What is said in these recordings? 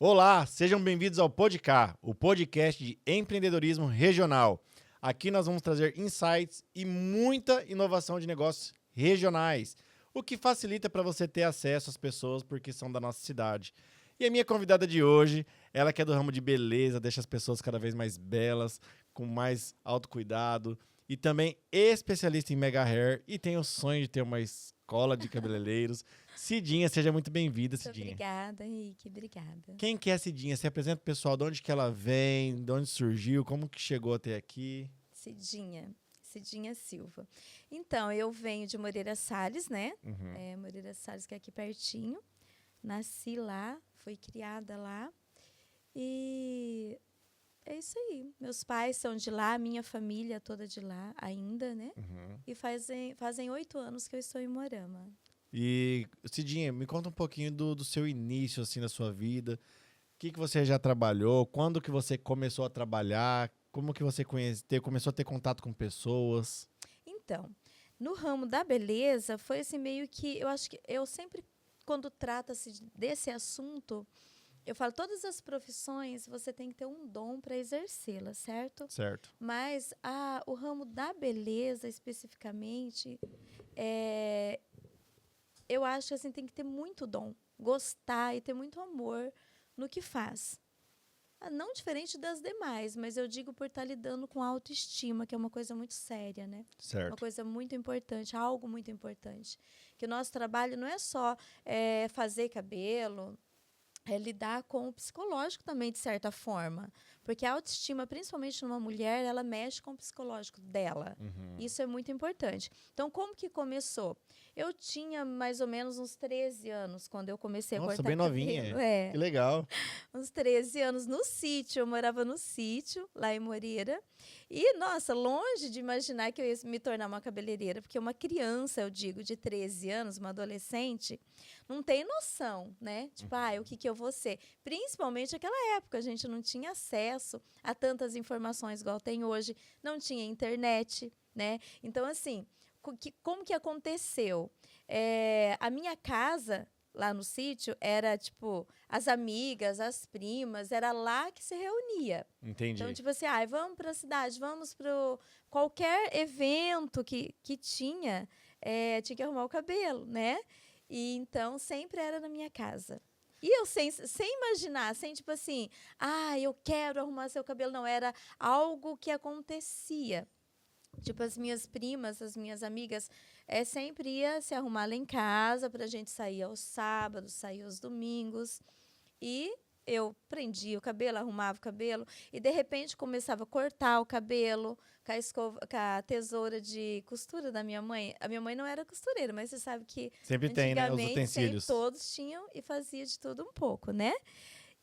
Olá, sejam bem-vindos ao Podcast, o podcast de empreendedorismo regional. Aqui nós vamos trazer insights e muita inovação de negócios regionais, o que facilita para você ter acesso às pessoas porque são da nossa cidade. E a minha convidada de hoje, ela que é do ramo de beleza, deixa as pessoas cada vez mais belas, com mais autocuidado e também especialista em mega hair e tem o sonho de ter uma escola de cabeleireiros. Cidinha, seja muito bem-vinda, Cidinha. Obrigada, Henrique, obrigada. Quem que é a Cidinha? Se apresenta pro pessoal, de onde que ela vem, de onde surgiu, como que chegou até aqui. Cidinha Silva. Então, eu venho de Moreira Salles, né? Uhum. Moreira Salles, que é aqui pertinho. Nasci lá, fui criada lá. E é isso aí. Meus pais são de lá, minha família toda de lá ainda, né? Uhum. E fazem 8 anos que eu estou em Moarama. E, Cidinha, me conta um pouquinho do seu início, assim, da sua vida. O que você já trabalhou? Quando que você começou a trabalhar? Como que você começou a ter contato com pessoas? Então, no ramo da beleza, foi assim meio que, eu acho que eu sempre, quando trata-se desse assunto, eu falo, todas as profissões, você tem que ter um dom para exercê-las, certo? Certo. Mas o ramo da beleza, especificamente, é, eu acho que assim, tem que ter muito dom, gostar e ter muito amor no que faz. Não diferente das demais, mas eu digo por estar lidando com autoestima, que é uma coisa muito séria, né? Uma Certo. coisa muito importante, algo muito importante. Que o nosso trabalho não é só fazer cabelo, é lidar com o psicológico também, de certa forma. Porque a autoestima, principalmente numa mulher, ela mexe com o psicológico dela. Uhum. Isso é muito importante. Então, como que começou? Eu tinha mais ou menos uns 13 anos quando eu comecei a Nossa, cortar bem cabelo. novinha. É, Que legal. uns 13 anos no sítio. Eu morava no sítio, lá em Moreira. E, nossa, longe de imaginar que eu ia me tornar uma cabeleireira, porque uma criança, eu digo, de 13 anos, uma adolescente, não tem noção, né? Tipo, o que eu vou ser? Principalmente naquela época, a gente não tinha acesso a tantas informações igual tem hoje, não tinha internet, né? Então, assim, como que aconteceu? A minha casa lá no sítio era, tipo, as amigas, as primas, era lá que se reunia. Entendi. Então, tipo assim, vamos para a cidade, vamos para qualquer evento que tinha que arrumar o cabelo, né? E então, sempre era na minha casa. E eu sem imaginar, sem tipo assim, eu quero arrumar seu cabelo. Não, era algo que acontecia. Tipo, as minhas primas, as minhas amigas, sempre ia se arrumar lá em casa pra gente sair aos sábados, sair aos domingos. E eu prendia o cabelo, arrumava o cabelo e, de repente, começava a cortar o cabelo com a tesoura de costura da minha mãe. A minha mãe não era costureira, mas você sabe que Sempre tem, né? Os antigamente sempre utensílios. todos tinham e fazia de tudo um pouco, né?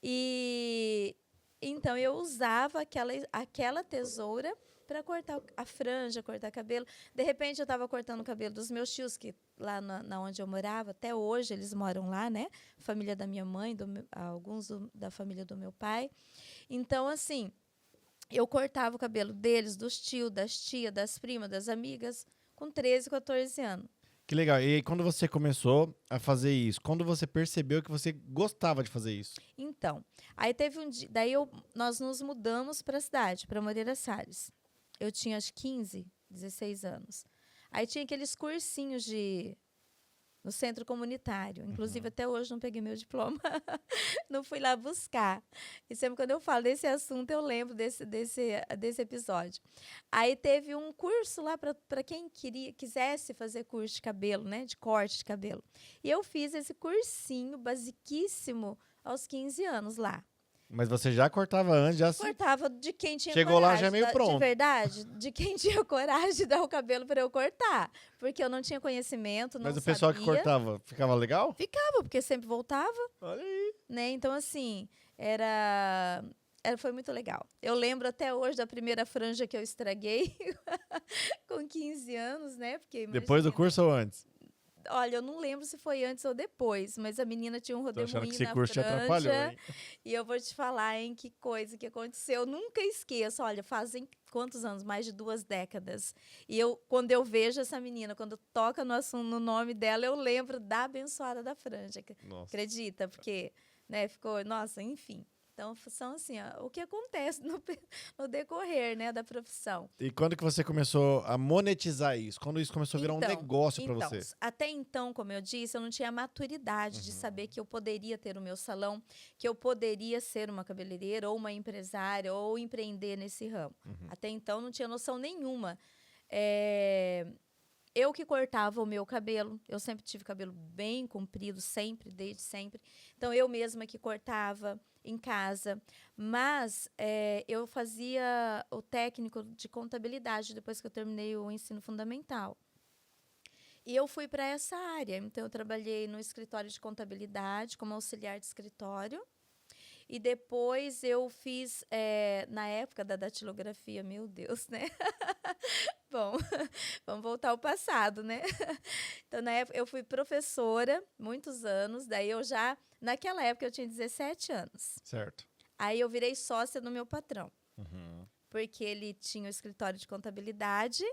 E então eu usava aquela tesoura para cortar a franja, cortar cabelo. De repente eu estava cortando o cabelo dos meus tios, que lá na onde eu morava, até hoje eles moram lá, né? Família da minha mãe, alguns da família do meu pai. Então, assim, eu cortava o cabelo deles, dos tios, das tias, das primas, das amigas, com 13, 14 anos. Que legal. E aí, quando você começou a fazer isso? Quando você percebeu que você gostava de fazer isso? Então, aí teve um dia, nós nos mudamos para a cidade, para Moreira Salles. Eu tinha acho 15, 16 anos. Aí tinha aqueles cursinhos no centro comunitário. Inclusive, até hoje não peguei meu diploma. Não fui lá buscar. E sempre quando eu falo desse assunto, eu lembro desse episódio. Aí teve um curso lá para quem quisesse fazer curso de cabelo, né? De corte de cabelo. E eu fiz esse cursinho basiquíssimo aos 15 anos lá. Mas você já cortava antes, já se... Cortava de quem tinha Chegou coragem. lá já meio pronto. De verdade, de quem tinha coragem de dar o cabelo para eu cortar. Porque eu não tinha conhecimento, não sabia. Mas o pessoal que cortava, ficava legal? Ficava, porque sempre voltava. Olha aí. Né? Então, assim, foi muito legal. Eu lembro até hoje da primeira franja que eu estraguei com 15 anos, né? Porque, imagina, Depois do curso ou antes? olha, eu não lembro se foi antes ou depois, mas a menina tinha um Tô achando que rodemoinho esse na curso te atrapalhou, franja. hein? E eu vou te falar, hein, que coisa que aconteceu. Eu nunca esqueço. Olha, fazem quantos anos? Mais de 2 décadas. E quando eu vejo essa menina, quando toca no nome dela, eu lembro da abençoada da franja. Nossa. Acredita? Porque... né? Ficou, nossa, enfim. Então, são assim, ó, o que acontece no decorrer, né, da profissão. E quando que você começou a monetizar isso? Quando isso começou a virar um negócio para você? Até então, como eu disse, eu não tinha a maturidade de saber que eu poderia ter o meu salão, que eu poderia ser uma cabeleireira ou uma empresária ou empreender nesse ramo. Até então, não tinha noção nenhuma. Eu que cortava o meu cabelo, eu sempre tive cabelo bem comprido, sempre, desde sempre. Então, eu mesma que cortava em casa. Mas eu fazia o técnico de contabilidade depois que eu terminei o ensino fundamental. E eu fui para essa área. Então, eu trabalhei no escritório de contabilidade, como auxiliar de escritório. E depois eu fiz, na época da datilografia, meu Deus, né? Bom, vamos voltar ao passado, né? Então, na época, eu fui professora, muitos anos. Daí, naquela época, eu tinha 17 anos. Certo. Aí, eu virei sócia do meu patrão. Porque ele tinha o escritório de contabilidade.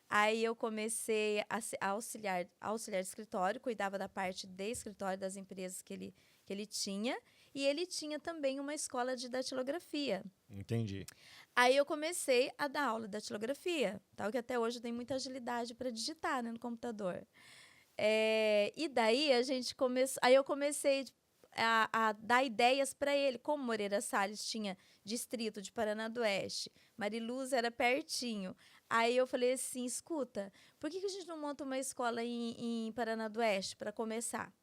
Aí, eu comecei a auxiliar de escritório, cuidava da parte de escritório das empresas que ele tinha. E ele tinha também uma escola de datilografia. Entendi. Aí eu comecei a dar aula de datilografia, tal que até hoje tem muita agilidade para digitar, né, no computador. E daí aí eu comecei a dar ideias para ele, como Moreira Salles tinha distrito de Paraná do Oeste, Mariluz era pertinho. Aí eu falei assim, escuta, por que a gente não monta uma escola em Paraná do Oeste para começar?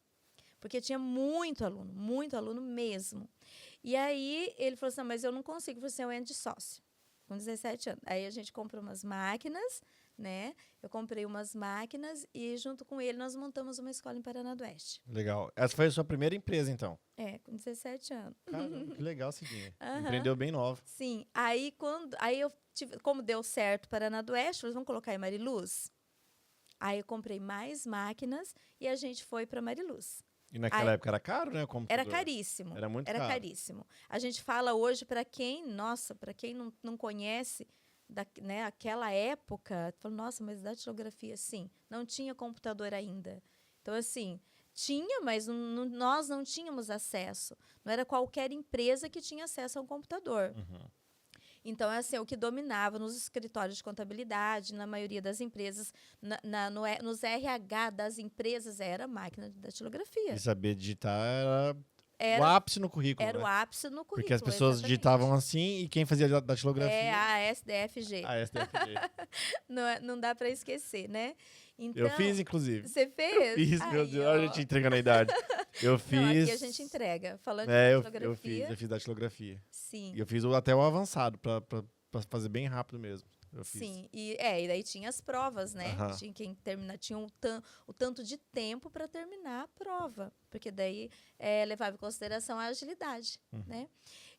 Porque tinha muito aluno mesmo. E aí ele falou assim, mas eu não consigo, você é de sócio, com 17 anos. Aí a gente comprou umas máquinas, né? Eu comprei umas máquinas e junto com ele nós montamos uma escola em Paraná do Oeste. Legal. Essa foi a sua primeira empresa, então? Com 17 anos. Caramba, que legal, Cidinha. Empreendeu bem nova. Sim. Aí eu tive, como deu certo Paraná do Oeste, falei, vamos colocar em Mariluz? Aí eu comprei mais máquinas e a gente foi para Mariluz. E naquela época era caro, né? O computador? Era caríssimo. Era muito caro. Era caríssimo. A gente fala hoje para quem não conhece né, aquela época, fala, nossa, mas datilografia, sim, não tinha computador ainda. Então, assim, tinha, mas nós não tínhamos acesso. Não era qualquer empresa que tinha acesso a um computador. Então, assim, o que dominava nos escritórios de contabilidade, na maioria das empresas, nos RH das empresas, era a máquina de datilografia. E saber digitar era o ápice no currículo, Era né? o ápice no currículo, porque as pessoas exatamente. digitavam assim e quem fazia datilografia... a SDFG. A SDFG. Não dá para esquecer, né? Então, eu fiz, inclusive. Você fez? Fiz, meu Deus. Olha a gente entregando a idade. Eu fiz... Não, aqui a gente entrega. Falando de datilografia. Eu fiz datilografia. Sim. E eu fiz até o avançado, pra fazer bem rápido mesmo. Eu fiz. Sim, e daí tinha as provas, né? Tinha quem tinha o tanto de tempo para terminar a prova, porque daí levava em consideração a agilidade, né?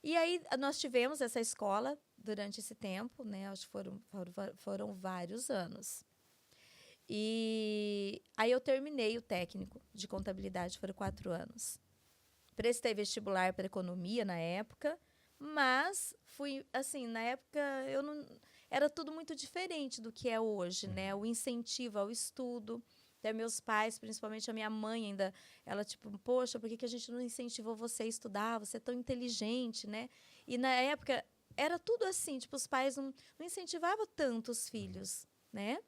E aí nós tivemos essa escola durante esse tempo, né? Acho que foram vários anos. E aí eu terminei o técnico de contabilidade, foram 4 anos. Prestei vestibular para economia na época, mas fui, assim, na época eu não... Era tudo muito diferente do que é hoje, né? O incentivo ao estudo. Até meus pais, principalmente a minha mãe ainda, ela tipo, poxa, por que a gente não incentivou você a estudar? Você é tão inteligente, né? E na época era tudo assim, tipo, os pais não incentivavam tanto os filhos, né?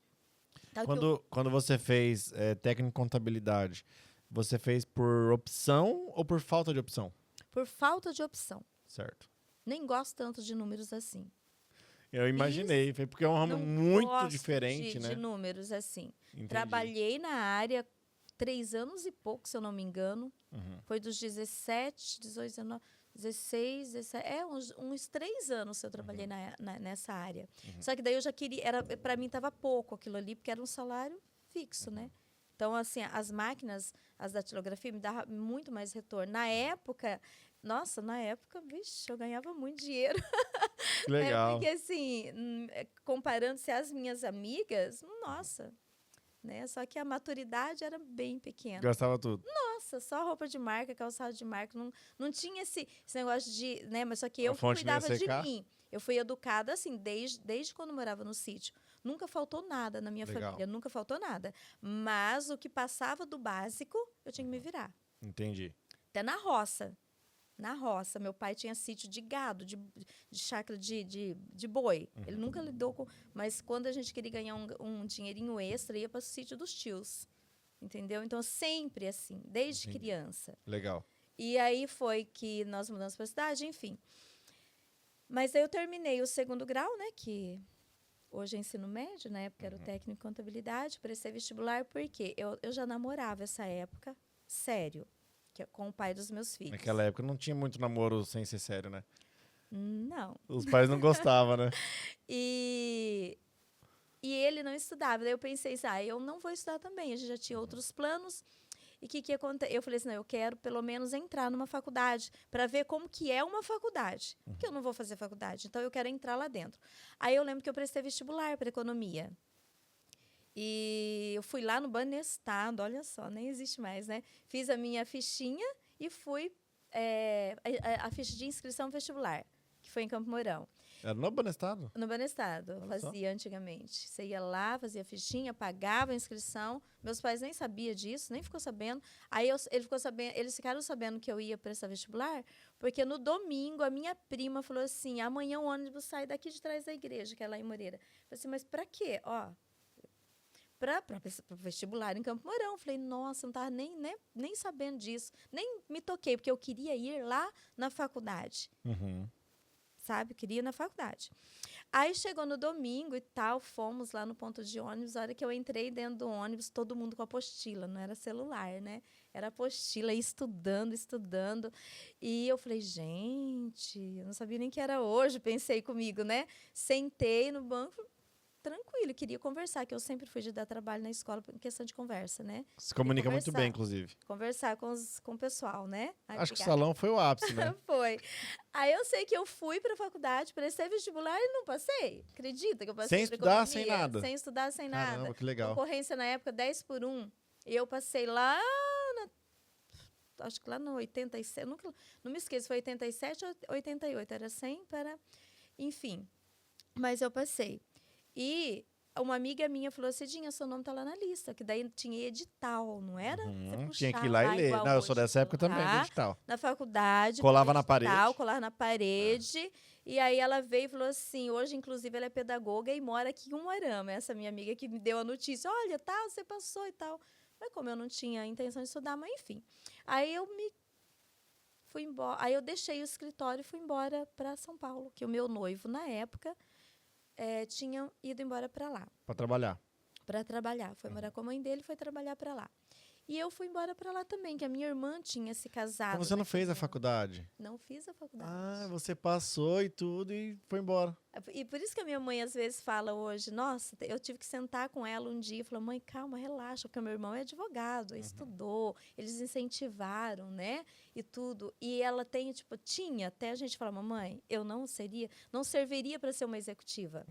Quando você fez técnico em contabilidade, você fez por opção ou por falta de opção? Por falta de opção. Certo. Nem gosto tanto de números assim. Eu imaginei, porque é um ramo muito diferente, né? De números assim. Entendi. Trabalhei na área 3 anos e pouco, se eu não me engano. Foi dos 17, 18, 19, 16, 17... uns 3 anos que eu trabalhei nessa área. Só que daí eu já queria... Para mim estava pouco aquilo ali, porque era um salário fixo, né? Então, assim, as máquinas, as datilografia, me davam muito mais retorno. Na época, vixe, eu ganhava muito dinheiro. Que legal. Porque, assim, comparando-se às minhas amigas, nossa, né? Só que a maturidade era bem pequena. Gastava tudo. Nossa, só roupa de marca, calçado de marca. Não tinha esse negócio de... né? Mas só que eu cuidava de mim. Eu fui educada, assim, desde quando eu morava no sítio. Nunca faltou nada na minha família, nunca faltou nada. Mas o que passava do básico, eu tinha que me virar. Entendi. Até na roça. na roça. Meu pai tinha sítio de gado, de chácara de boi. Ele nunca lidou com... Mas quando a gente queria ganhar um dinheirinho extra, ia para o sítio dos tios. Entendeu? Então, sempre assim, desde criança. Legal. E aí foi que nós mudamos para a cidade, enfim. Mas aí eu terminei o 2º grau, né? Que hoje é ensino médio, na época era o técnico em contabilidade. Prestei vestibular porque eu já namorava essa época, sério, com o pai dos meus filhos. Naquela época não tinha muito namoro sem ser sério, né? Não. Os pais não gostavam, né? E ele não estudava. Daí eu pensei, eu não vou estudar também. A gente já tinha outros planos. E o que acontece? Eu falei assim, não, eu quero pelo menos entrar numa faculdade para ver como que é uma faculdade. Porque eu não vou fazer faculdade, então eu quero entrar lá dentro. Aí eu lembro que eu prestei vestibular para economia. E eu fui lá no Banestado, olha só, nem existe mais, né? Fiz a minha fichinha e fui a ficha de inscrição vestibular, que foi em Campo Mourão. Era no Banestado? No Banestado, fazia antigamente. Você ia lá, fazia fichinha, pagava a inscrição. Meus pais nem sabiam disso, nem ficou sabendo. Aí eles ficaram sabendo que eu ia prestar vestibular, porque no domingo a minha prima falou assim: amanhã o ônibus sai daqui de trás da igreja, que é lá em Moreira. Eu falei assim, mas pra quê? Para vestibular em Campo Mourão. Falei, nossa, não estava nem sabendo disso. Nem me toquei, porque eu queria ir lá na faculdade. Sabe? Queria ir na faculdade. Aí chegou no domingo e tal, fomos lá no ponto de ônibus. A hora que eu entrei dentro do ônibus, todo mundo com apostila, não era celular, né? Era apostila, estudando. E eu falei, gente, eu não sabia nem que era hoje, pensei comigo, né? Sentei no banco, tranquilo, queria conversar, que eu sempre fui de dar trabalho na escola em questão de conversa, né? Se comunica muito bem, inclusive. Conversar com o pessoal, né? Acho que o salão foi o ápice, né? Foi. Aí eu sei que eu fui para a faculdade, prestei vestibular e não passei. Acredita que eu passei? Sem estudar, sem nada? Sem estudar, sem nada. Caramba, que legal. Concorrência na época 10 por 1. E eu passei lá, acho que lá no 87, não me esqueço, foi 87 ou 88, era 100 para... Enfim, mas eu passei. E uma amiga minha falou, Cidinha, seu nome tá lá na lista, que daí tinha edital, não era? Tinha que ir lá e ler. Não, eu sou dessa época também, do edital. Na faculdade. Colava na parede. Colar na parede. E aí ela veio e falou assim, hoje, inclusive, ela é pedagoga e mora aqui em Umuarama. Essa minha amiga que me deu a notícia, olha, você passou e tal. Mas como eu não tinha intenção de estudar, mas enfim. Aí eu fui embora. Aí eu deixei o escritório e fui embora para São Paulo, que o meu noivo, na época, tinha ido embora para lá. Para trabalhar. Para trabalhar. Foi morar com a mãe dele e foi trabalhar para lá. E eu fui embora para lá também, que a minha irmã tinha se casado. Então você não fez a faculdade? Não fiz a faculdade. Ah, você passou e tudo e foi embora. E por isso que a minha mãe às vezes fala hoje, nossa, eu tive que sentar com ela um dia e falar, mãe, calma, relaxa, porque o meu irmão é advogado, estudou, eles incentivaram, né, e tudo. E ela tinha, até a gente falar, mamãe, eu não serviria para ser uma executiva,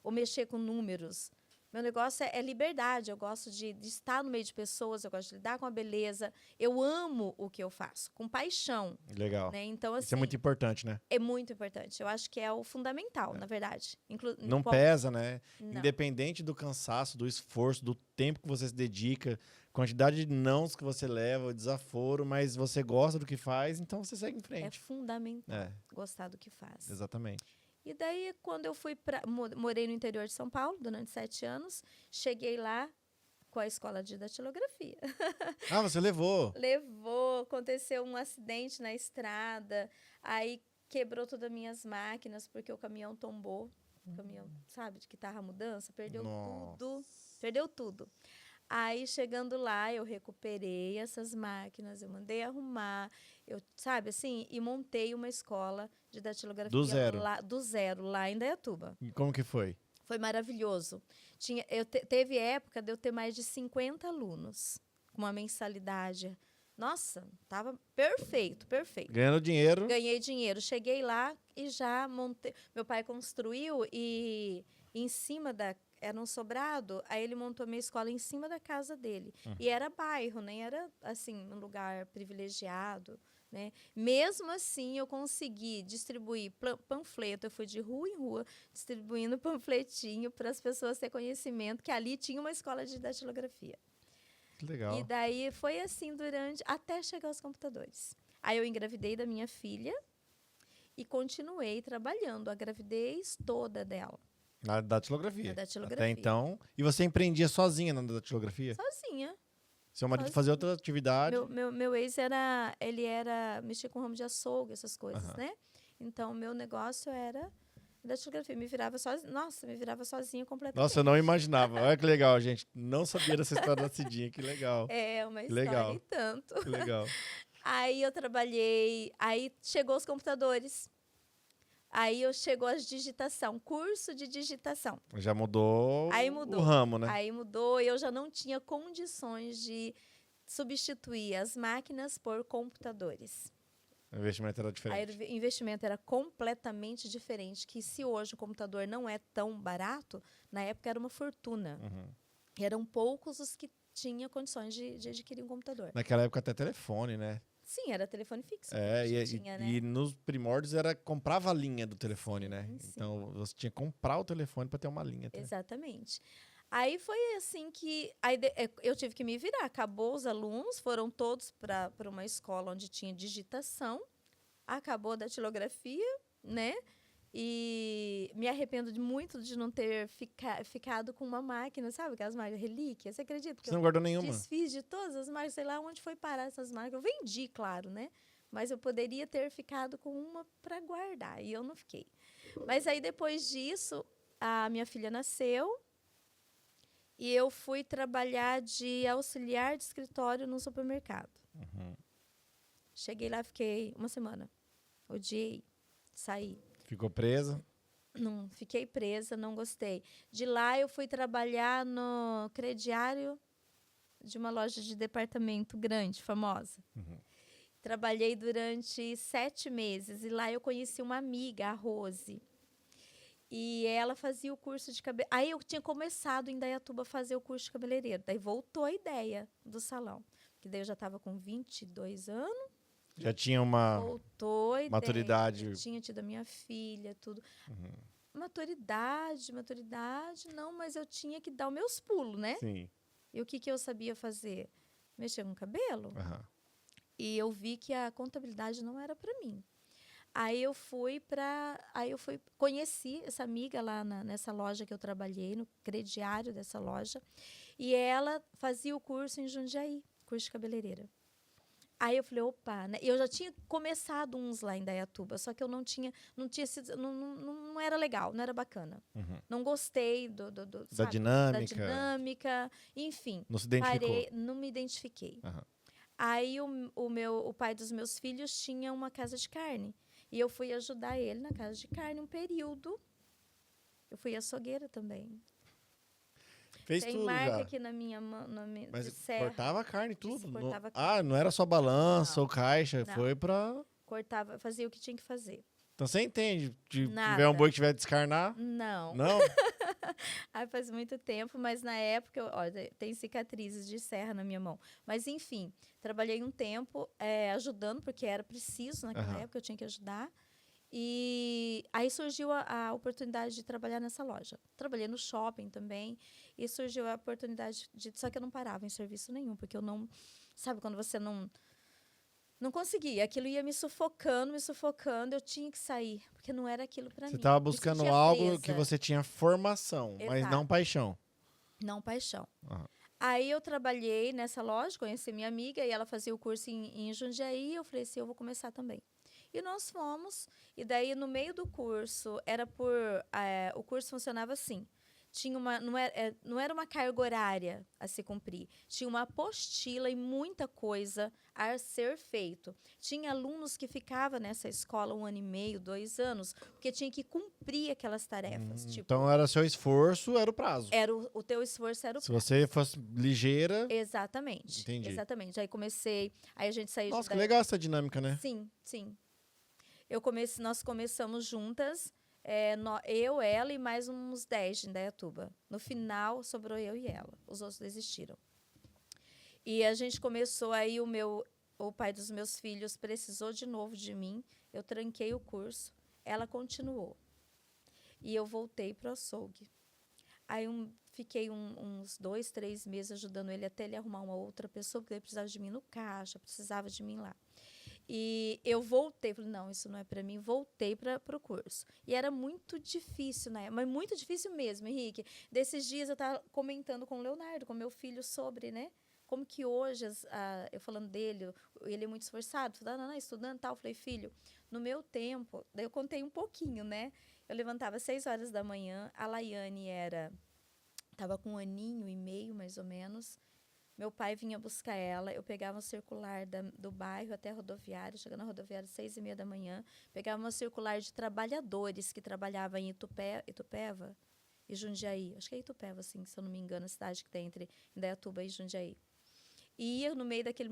ou mexer com números. Meu negócio é liberdade, eu gosto de estar no meio de pessoas, eu gosto de lidar com a beleza, eu amo o que eu faço, com paixão. Legal. Né? Então, assim, isso é muito importante, né? É muito importante, eu acho que é o fundamental, na verdade. Não pesa, né? Não. Independente do cansaço, do esforço, do tempo que você se dedica, quantidade de nãos que você leva, desaforo, mas você gosta do que faz, então você segue em frente. É fundamental gostar do que faz. Exatamente. E daí, quando eu morei no interior de São Paulo durante 7 anos, cheguei lá com a escola de datilografia. Ah, você levou? Levou, aconteceu um acidente na estrada, aí quebrou todas as minhas máquinas, porque o caminhão tombou. O caminhão, sabe, de que tava a mudança, perdeu tudo. Aí, chegando lá, eu recuperei essas máquinas, eu mandei arrumar, e montei uma escola de datilografia do zero, lá em Indaiatuba. E como que foi? Foi maravilhoso. Teve época de eu ter mais de 50 alunos, com uma mensalidade. Nossa, tava perfeito. Ganhando dinheiro? Ganhei dinheiro. Cheguei lá e já montei. Meu pai construiu e em cima era um sobrado, aí ele montou a minha escola em cima da casa dele. E era bairro, nem era, assim, um lugar privilegiado, né? Mesmo assim, eu consegui distribuir panfleto. Eu fui de rua em rua, distribuindo panfletinho para as pessoas terem conhecimento que ali tinha uma escola de datilografia. Que legal. E daí foi assim até chegar aos computadores. Aí eu engravidei da minha filha e continuei trabalhando a gravidez toda dela, Na datilografia. na Até datilografia. então. E você empreendia sozinha na datilografia? Sozinha. Seu marido sozinha. fazia outra atividade? Meu ex mexia com ramo de açougue, essas coisas, né? Então, meu negócio era datilografia. Me virava sozinha. Nossa, me virava sozinha completamente. Nossa, eu não imaginava. Olha que legal, gente. Não sabia dessa história da Cidinha. Que legal. É uma Que história legal. e tanto. Que legal. Aí eu trabalhei, aí chegou os computadores. Aí chegou a digitação, curso de digitação. Já mudou, Aí mudou. o ramo, né? Aí mudou e eu já não tinha condições de substituir as máquinas por computadores. O investimento era Aí diferente. o investimento era completamente diferente, que se hoje o computador não é tão barato, na época era uma fortuna. Uhum. Eram poucos os que tinham condições de adquirir um computador. Naquela época até telefone, né? Sim, era telefone fixo. É, que e, tinha, né? e nos primórdios era comprava a linha do telefone, né? Sim. Então você tinha que comprar o telefone para ter uma linha. Até. Exatamente. Aí foi assim que eu tive que me virar. Acabou os alunos, foram todos para uma escola onde tinha digitação. Acabou a datilografia, né? E me arrependo muito de não ter ficado com uma máquina, sabe? Aquelas máquinas relíquias. Você acredita? Você não guardou nenhuma? Desfiz de todas as máquinas, sei lá onde foi parar essas máquinas. Eu vendi, claro, né? Mas eu poderia ter ficado com uma para guardar, e eu não fiquei. Mas aí, depois disso, a minha filha nasceu e eu fui trabalhar de auxiliar de escritório no supermercado. Uhum. Cheguei lá, fiquei uma semana. Odiei, saí. Ficou presa? Não, fiquei presa, não gostei. De lá, eu fui trabalhar no crediário de uma loja de departamento grande, famosa. Uhum. Trabalhei durante 7 meses e lá eu conheci uma amiga, a Rose. E ela fazia o curso de cabeleireiro. Aí eu tinha começado em Indaiatuba a fazer o curso de cabeleireiro. Daí voltou a ideia do salão. Porque daí eu já estava com 22 anos. Já tinha uma Voltou a ideia. maturidade. Eu tinha tido a minha filha, tudo. Uhum. Maturidade, não, mas eu tinha que dar os meus pulos, né? Sim. E o que eu sabia fazer? Mexer com cabelo. Uhum. E eu vi que a contabilidade não era para mim. Conheci essa amiga lá nessa loja que eu trabalhei, no crediário dessa loja, e ela fazia o curso em Jundiaí, curso de cabeleireira. Aí eu falei, opa, né? Eu já tinha começado uns lá em Indaiatuba, só que eu não tinha sido, não era legal, não era bacana. Uhum. Não gostei Da sabe, dinâmica. da dinâmica, enfim. Não se identificou. Não me identifiquei. Uhum. Aí o pai dos meus filhos tinha uma casa de carne. E eu fui ajudar ele na casa de carne um período. Eu fui açougueira também. Fez Tem tudo marca já. aqui na minha mão, Mas de serra. cortava a carne e tudo. Isso, Não- cortava carne. Ah, não era só balança Não. ou caixa, Não. foi pra... Cortava, fazia o que tinha que fazer. Então você entende, de Nada. tiver um boi que tiver descarnar, Não. não? Aí faz muito tempo, mas na época, olha, tem cicatrizes de serra na minha mão. Mas, enfim, trabalhei um tempo ajudando, porque era preciso naquela Aham. época, eu tinha que ajudar. E aí surgiu a oportunidade de trabalhar nessa loja. Trabalhei no shopping também, e surgiu a oportunidade só que eu não parava em serviço nenhum, porque eu não... Sabe, quando você não conseguia, aquilo ia me sufocando, eu tinha que sair, porque não era aquilo para mim. Você estava Me buscando sentia algo presa. que você tinha formação, mas Exato. não paixão. Não paixão. Aham. Aí eu trabalhei nessa loja, conheci minha amiga, e ela fazia o curso em Jundiaí, e eu falei assim, eu vou começar também. E nós fomos, e daí no meio do curso, o curso funcionava assim, não era uma carga horária a se cumprir, tinha uma apostila e muita coisa a ser feito. Tinha alunos que ficavam nessa escola 1 ano e meio, 2 anos, porque tinha que cumprir aquelas tarefas. Tipo, Então era seu esforço, era o prazo. o teu esforço era o Se você fosse ligeira... Exatamente. Entendi. Exatamente. Aí a gente saiu Nossa, que legal essa dinâmica, né? Sim, sim. Nós começamos juntas, eu, ela e mais uns 10 de Indaiatuba. No final, sobrou eu e ela. Os outros desistiram. E a gente começou aí, o pai dos meus filhos precisou de novo de mim. Eu tranquei o curso. Ela continuou. E eu voltei para o açougue. Aí fiquei uns 2, 3 meses ajudando ele até ele arrumar uma outra pessoa, porque ele precisava de mim no caixa, precisava de mim lá. E eu voltei, falei, não, isso não é para mim, voltei para o curso. E era muito difícil, né? Mas muito difícil mesmo, Henrique. Desses dias eu estava comentando com o Leonardo, com meu filho, sobre, né? Como que hoje, eu falando dele, ele é muito esforçado, estudando e tal. Eu falei, filho, no meu tempo, daí eu contei um pouquinho, né? Eu levantava às 6 horas da manhã, a Laiane estava com 1 ano e meio, mais ou menos. Meu pai vinha buscar ela, eu pegava um circular do bairro até a rodoviária, chegando na rodoviária às 6h30 da manhã, pegava uma circular de trabalhadores que trabalhavam em Itupeva e Jundiaí. Acho que é Itupeva, assim, se eu não me engano, a cidade que tem entre Indaiatuba e Jundiaí. E ia no meio daquele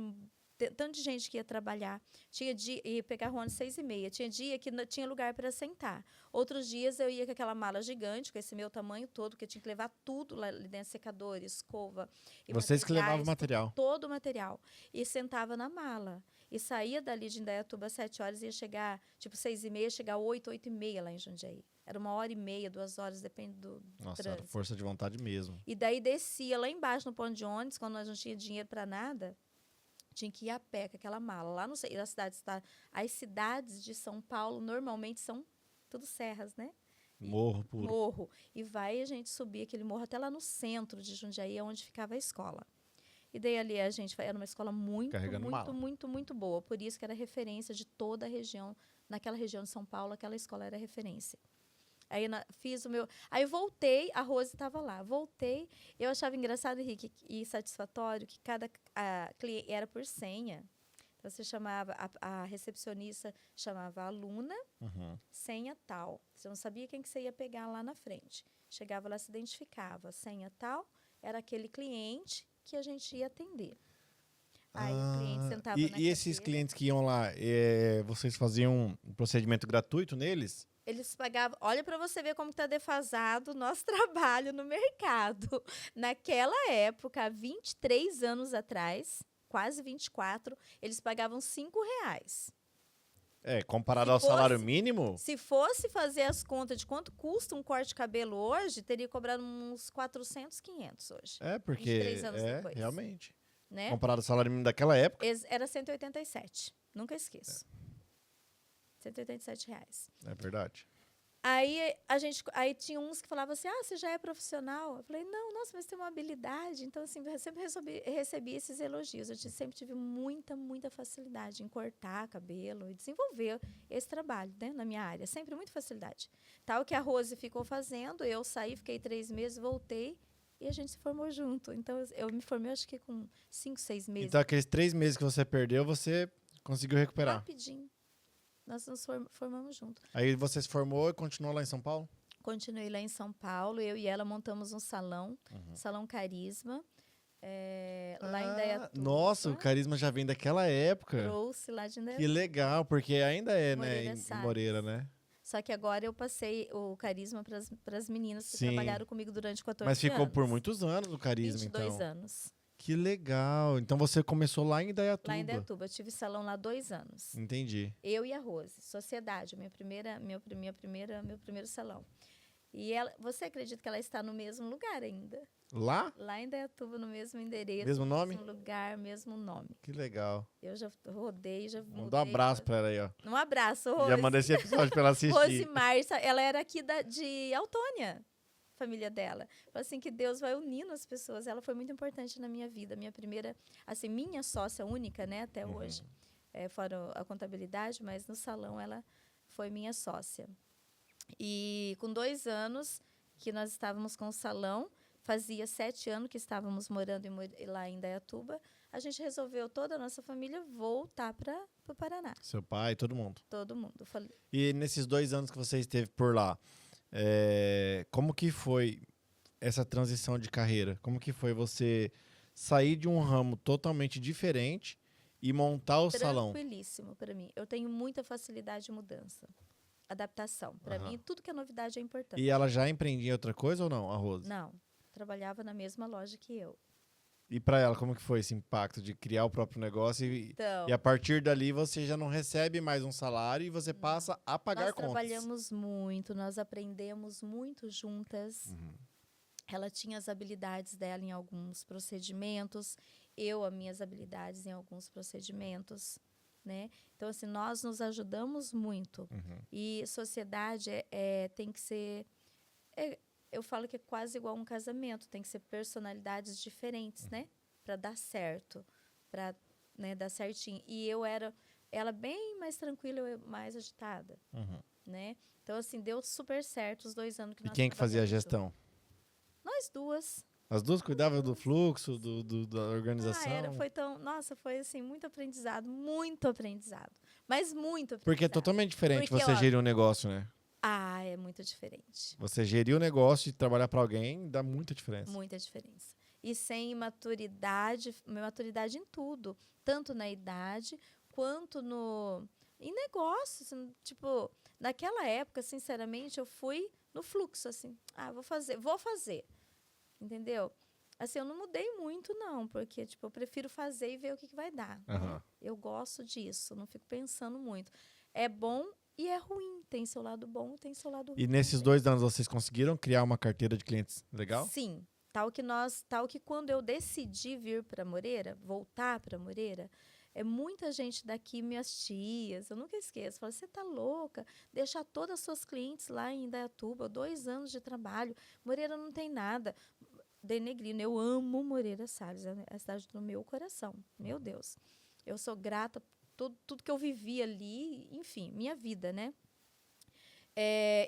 tanto de gente que ia trabalhar. Tinha dia, ia pegar o ônibus às 6h30. Tinha dia que não tinha lugar para sentar. Outros dias eu ia com aquela mala gigante, com esse meu tamanho todo, porque eu tinha que levar tudo lá dentro, secador, escova. E Vocês que levavam o material. Todo o material. E sentava na mala. E saía dali de Indaiatuba às 7 horas e ia chegar, tipo, 6h30, chegar 8, 8h30 lá em Jundiaí. Era 1h30, 2 horas, depende do Nossa, trânsito. era força de vontade mesmo. E daí descia lá embaixo no ponto de ônibus, quando nós não tinha dinheiro para nada, tinha que ir a pé com aquela mala. Lá no centro da cidade, as cidades de São Paulo normalmente são tudo serras, né? Morro puro. Morro. E vai a gente subir aquele morro até lá no centro de Jundiaí, onde ficava a escola. E daí ali a gente era uma escola muito boa. Por isso que era referência de toda a região. Naquela região de São Paulo, aquela escola era referência. Aí fiz o meu. Aí voltei, a Rose estava lá. Voltei, eu achava engraçado, Henrique, e satisfatório que cada cliente era por senha. Então você chamava, a recepcionista chamava a aluna, senha tal. Você não sabia quem que você ia pegar lá na frente. Chegava lá, se identificava. Senha tal, era aquele cliente que a gente ia atender. Aí o cliente sentava na E esses clientes que iam lá, vocês faziam um procedimento gratuito neles? Eles pagavam. Olha para você ver como está defasado o nosso trabalho no mercado. Naquela época, há 23 anos atrás, quase 24, eles pagavam R$5. Comparado ao salário mínimo? Se fosse fazer as contas de quanto custa um corte de cabelo hoje, teria cobrado uns 400, 500 hoje. Porque 23 anos depois. Realmente. Né? Comparado ao salário mínimo daquela época. Era 187. Nunca esqueço. R$187. É verdade. Aí tinha uns que falavam assim, você já é profissional? Eu falei, não, nossa, mas tem uma habilidade. Então, assim, eu sempre recebi esses elogios. Eu sempre tive muita facilidade em cortar cabelo e desenvolver esse trabalho, né, na minha área. Sempre muita facilidade. Tal que a Rose ficou fazendo, eu saí, fiquei 3 meses, voltei e a gente se formou junto. Então, eu me formei, acho que com 5, 6 meses. Então, aqueles 3 meses que você perdeu, você conseguiu recuperar? Rapidinho. Nós nos formamos juntos. Aí você se formou e continuou lá em São Paulo? Continuei lá em São Paulo. Eu e ela montamos um salão, Salão Carisma, lá em Indaiatuba. Nossa, o Carisma já vem daquela época. Trouxe lá de Indaiatuba. Que legal, porque ainda é, Moreira né, Salles. em Moreira, né? Só que agora eu passei o Carisma para as meninas que Sim. trabalharam comigo durante 14 Mas ficou anos. por muitos anos o Carisma, 22 então. anos. Que legal. Então você começou lá em Indaiatuba. Lá em Indaiatuba. Eu tive salão lá 2 anos. Entendi. Eu e a Rose. Sociedade, meu primeiro salão. E você acredita que ela está no mesmo lugar ainda? Lá? Lá em Indaiatuba, no mesmo endereço. Mesmo nome? Mesmo lugar, mesmo nome. Que legal. Eu já rodei, já mudei. Manda um abraço pra ela aí, ó. Um abraço, Rose. Já mandei esse episódio pra ela assistir. Rosimar, ela era aqui de Autônia, família dela. Falei assim, que Deus vai unindo as pessoas. Ela foi muito importante na minha vida. Minha primeira, assim, minha sócia única, né, até hoje. Fora a contabilidade, mas no salão ela foi minha sócia. E com 2 anos que nós estávamos com o salão, fazia 7 anos que estávamos morando lá em Indaiatuba, a gente resolveu, toda a nossa família, voltar para o Paraná. Seu pai, todo mundo. Todo mundo. E nesses 2 anos que você esteve por lá, como que foi essa transição de carreira? Como que foi você sair de um ramo totalmente diferente e montar o salão? Tranquilíssimo para mim. Eu tenho muita facilidade de mudança. Adaptação. Para mim, tudo que é novidade é importante. E ela já empreendia outra coisa ou não, a Rose? Não. Trabalhava na mesma loja que eu. E para ela, como que foi esse impacto de criar o próprio negócio e a partir dali você já não recebe mais um salário e você passa a pagar contas? Nós trabalhamos muito, nós aprendemos muito juntas. Ela tinha as habilidades dela em alguns procedimentos, eu as minhas habilidades em alguns procedimentos. né? Então, assim, nós nos ajudamos muito. E sociedade tem que ser... eu falo que é quase igual a um casamento. Tem que ser personalidades diferentes, né? Para dar certo. Para, né, dar certinho. E eu era... ela bem mais tranquila, eu mais agitada, né? Então, assim, deu super certo os 2 anos que E nós quem que fazia a trabalhamos gestão? Nós duas. As duas cuidavam do fluxo, da organização? Nossa, foi assim, muito aprendizado. Mas muito aprendizado. Porque é totalmente diferente Porque, você ó, gerir um negócio, né? é muito diferente. Você gerir o negócio e trabalhar para alguém dá muita diferença. Muita diferença. E sem maturidade em tudo. Tanto na idade, quanto em negócios. Tipo, naquela época, sinceramente, eu fui no fluxo, assim. Vou fazer. Entendeu? Assim, eu não mudei muito, não. Porque, tipo, eu prefiro fazer e ver o que vai dar. Né? Eu gosto disso. Não fico pensando muito. É bom e é ruim. Tem seu lado bom e tem seu lado ruim. E nesses 2 anos vocês conseguiram criar uma carteira de clientes legal? Sim. Tal que quando eu decidi vir para Moreira, voltar para Moreira, muita gente daqui, minhas tias, eu nunca esqueço, fala, você tá louca? Deixar todas as suas clientes lá em Indaiatuba, 2 anos de trabalho, Moreira não tem nada. Denegrino, eu amo Moreira Salles, é a cidade do meu coração, meu Deus. Eu sou grata por tudo que eu vivi ali, enfim, minha vida, né?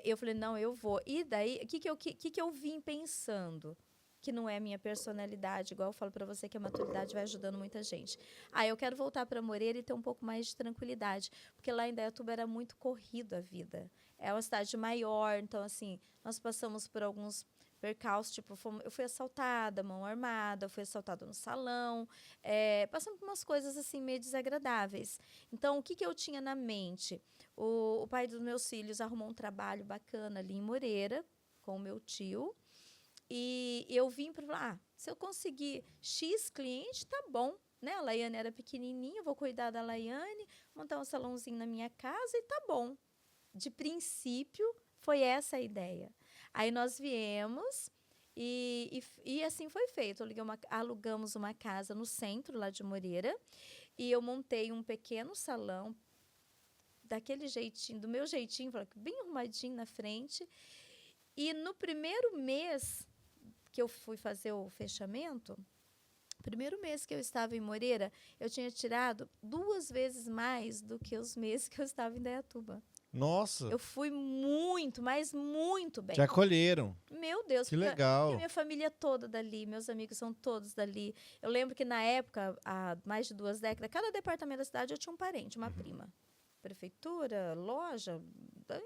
Eu falei, não, eu vou. E daí, o que eu vim pensando? Que não é a minha personalidade, igual eu falo para você que a maturidade vai ajudando muita gente. Eu quero voltar para Moreira e ter um pouco mais de tranquilidade, porque lá em Indaiatuba era muito corrido a vida. É uma cidade maior, então, assim, nós passamos por alguns percalços, tipo, eu fui assaltada, mão armada, fui assaltada no salão, passando por umas coisas, assim, meio desagradáveis. Então, o que eu tinha na mente? O pai dos meus filhos arrumou um trabalho bacana ali em Moreira, com o meu tio, e eu vim para falar, se eu conseguir X cliente, tá bom, né? A Laiane era pequenininha, eu vou cuidar da Laiane, montar um salãozinho na minha casa e tá bom. De princípio, foi essa a ideia. Aí nós viemos e assim foi feito. Alugamos uma casa no centro, lá de Moreira, e eu montei um pequeno salão, daquele jeitinho, do meu jeitinho, bem arrumadinho na frente. E no primeiro mês que eu fui fazer o fechamento, primeiro mês que eu estava em Moreira, eu tinha tirado 2 vezes mais do que os meses que eu estava em Indaiatuba. Nossa! Eu fui muito, mas muito bem. Te acolheram. Meu Deus. Que legal. Porque minha família é toda dali, meus amigos são todos dali. Eu lembro que na época, há mais de 2 décadas, cada departamento da cidade eu tinha um parente, uma prima. Prefeitura, loja,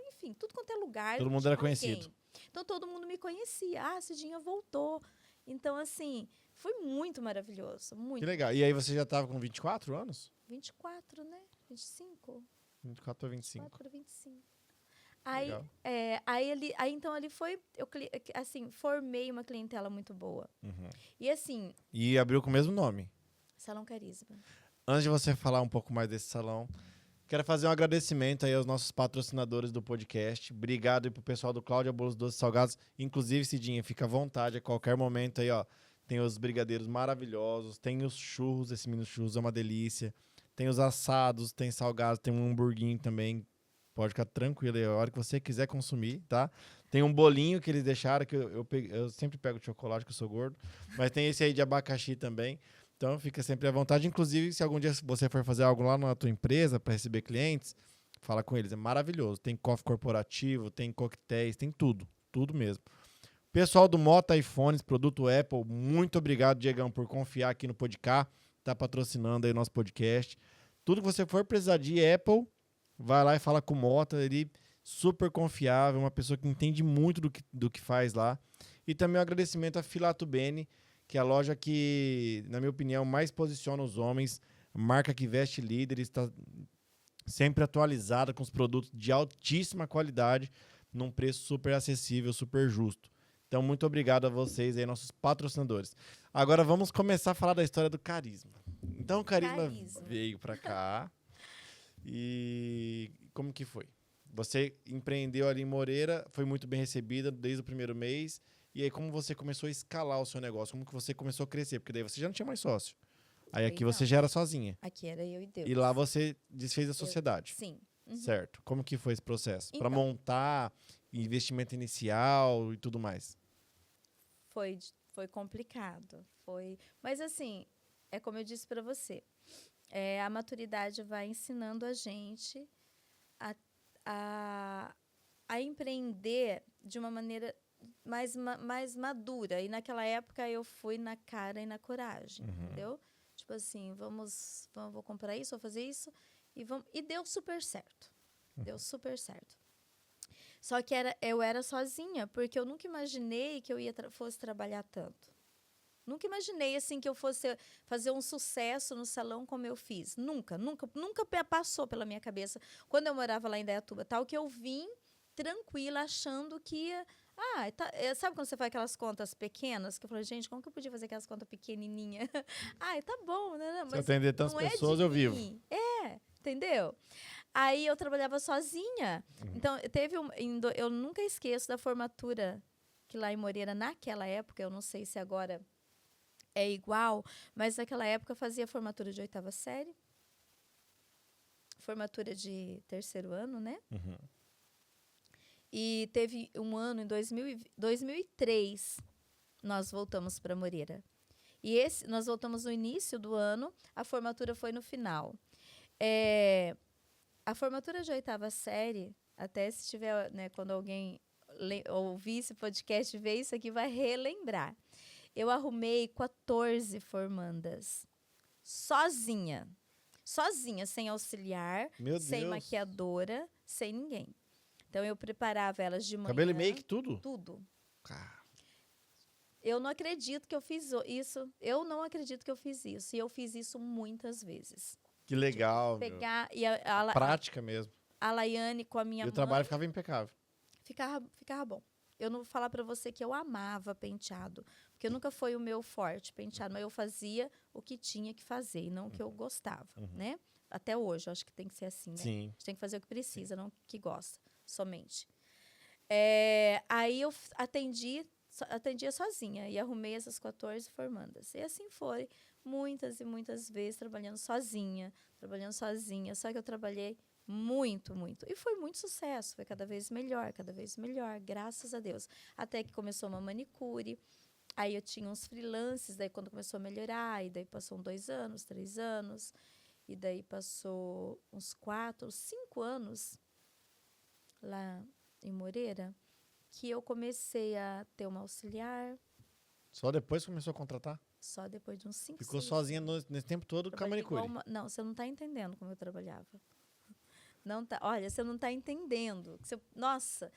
enfim, tudo quanto é lugar. Todo mundo era conhecido. Então, todo mundo me conhecia. Cidinha voltou. Então, assim, foi muito maravilhoso. Muito. Que legal. E aí você já estava com 24 anos? 24, né? 25? 24 a 25. 24 a 25. Aí, então, ali foi... Eu, assim, formei uma clientela muito boa. E, assim... E abriu com o mesmo nome? Salão Carisma. Antes de você falar um pouco mais desse salão... Quero fazer um agradecimento aí aos nossos patrocinadores do podcast. Obrigado aí pro pessoal do Cláudia Bolos Doces Salgados. Inclusive, Cidinha, fica à vontade a qualquer momento aí, ó. Tem os brigadeiros maravilhosos, tem os churros, esse mini churros é uma delícia. Tem os assados, tem salgados, tem um hamburguinho também. Pode ficar tranquilo aí, a hora que você quiser consumir, tá? Tem um bolinho que eles deixaram, que eu sempre pego de chocolate, que eu sou gordo. Mas tem esse aí de abacaxi também. Então, fica sempre à vontade. Inclusive, se algum dia você for fazer algo lá na tua empresa para receber clientes, fala com eles. É maravilhoso. Tem coffee corporativo, tem coquetéis, tem tudo. Tudo mesmo. Pessoal do Mota iPhones, produto Apple, muito obrigado, Diegão, por confiar aqui no Podcast. Tá patrocinando aí o nosso podcast. Tudo que você for precisar de Apple, vai lá e fala com o Mota. Ele é super confiável, uma pessoa que entende muito do que faz lá. E também um agradecimento a Filato Bene, que é a loja que, na minha opinião, mais posiciona os homens, marca que veste líderes, está sempre atualizada com os produtos de altíssima qualidade, num preço super acessível, super justo. Então, muito obrigado a vocês aí, nossos patrocinadores. Agora vamos começar a falar da história do Carisma. Então, o Carisma veio para cá e como que foi? Você empreendeu ali em Moreira, foi muito bem recebida desde o primeiro mês. E aí, como você começou a escalar o seu negócio? Como que você começou a crescer? Porque daí você já não tinha mais sócio. Aí aqui Não. você já era sozinha. Aqui era eu e Deus. E lá você desfez a sociedade. Sim. Uhum. Certo. Como que foi esse processo? Para Então. montar investimento inicial e tudo mais. Foi complicado. Mas assim, é como eu disse para você. A maturidade vai ensinando a gente a empreender de uma maneira mais madura. E naquela época eu fui na cara e na coragem, entendeu? Tipo assim, vou comprar isso, vou fazer isso. E deu super certo. Deu super certo. Só que eu era sozinha, porque eu nunca imaginei que eu fosse trabalhar tanto. Nunca imaginei assim que eu fosse fazer um sucesso no salão como eu fiz. Nunca passou pela minha cabeça. Quando eu morava lá em Indaiatuba, tal, que eu vim tranquila, achando que ia... sabe quando você faz aquelas contas pequenas? Que eu falei, gente, como que eu podia fazer aquelas contas pequenininhas? Tá bom, né? Se eu atender tantas pessoas, eu vivo. Entendeu? Aí eu trabalhava sozinha. Então, eu nunca esqueço da formatura que lá em Moreira, naquela época, eu não sei se agora é igual, mas naquela época eu fazia formatura de 8ª série, formatura de 3º ano, né? E teve um ano, em 2003, nós voltamos para Moreira. E nós voltamos no início do ano, a formatura foi no final. A formatura de 8ª série, até se tiver, né, quando alguém ouvir esse podcast, ver isso aqui, vai relembrar. Eu arrumei 14 formandas, sozinha, sem auxiliar, sem maquiadora, sem ninguém. Então, eu preparava elas de manhã. Cabelo e make, tudo? Tudo. Cara. Eu não acredito que eu fiz isso. E eu fiz isso muitas vezes. Que legal. Pegar prática mesmo. A Laiane com a minha mãe. E o trabalho ficava impecável. Ficava bom. Eu não vou falar para você que eu amava penteado, porque nunca foi o meu forte penteado, mas eu fazia o que tinha que fazer e não o que eu gostava, né? Até hoje, eu acho que tem que ser assim, né? Sim. A gente tem que fazer o que precisa, não o que gosta, somente. Aí eu atendia sozinha e arrumei essas 14 formandas. E assim foi, muitas e muitas vezes trabalhando sozinha. Só que eu trabalhei muito, muito. E foi muito sucesso, foi cada vez melhor, graças a Deus. Até que começou uma manicure, aí eu tinha uns freelances, daí quando começou a melhorar, e daí passou 2 anos, 3 anos, e daí passou uns 4, 5 anos lá em Moreira, que eu comecei a ter uma auxiliar. Só depois começou a contratar? Só depois de uns 5 Ficou sozinha nesse tempo todo com a manicure? Não, você não está entendendo como eu trabalhava. Não tá, olha, você não está entendendo. Nossa,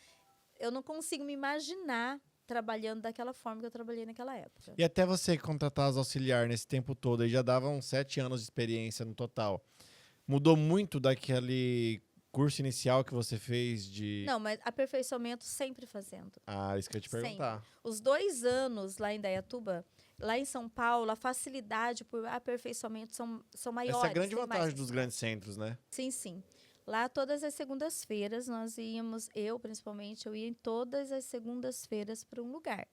eu não consigo me imaginar trabalhando daquela forma que eu trabalhei naquela época. E até você contratar as auxiliar nesse tempo todo, aí já dava uns 7 anos de experiência no total. Mudou muito daquele curso inicial que você fez de... Não, mas aperfeiçoamento sempre fazendo. Isso que eu ia te perguntar. Sempre. Os 2 anos lá em Indaiatuba, lá em São Paulo, a facilidade por aperfeiçoamento são maiores. Essa é a grande vantagem dos grandes centros, né? Sim. Lá, todas as segundas-feiras, nós íamos, principalmente, eu ia em todas as segundas-feiras para um lugar.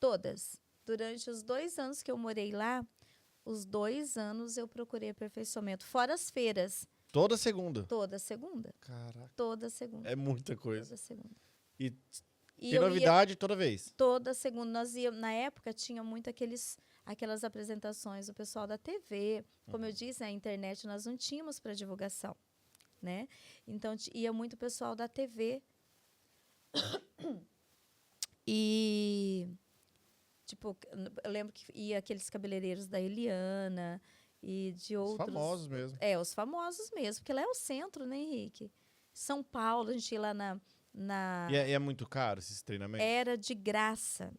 Todas. Durante os 2 anos que eu morei lá, os 2 anos eu procurei aperfeiçoamento. Fora as feiras. Toda segunda? Toda segunda. Caraca. Toda segunda. É muita coisa. Toda segunda. E tem novidade toda vez? Toda segunda. Nós íamos, na época, tinha muito aquelas apresentações do pessoal da TV. Como eu disse, na internet nós não tínhamos para divulgação, né? Então, ia muito pessoal da TV. E, tipo, eu lembro que ia aqueles cabeleireiros da Eliana e de outros. Os famosos mesmo. Os famosos mesmo, porque lá é o centro, né, Henrique? São Paulo, a gente ia lá na... E é muito caro esses treinamentos? Era de graça.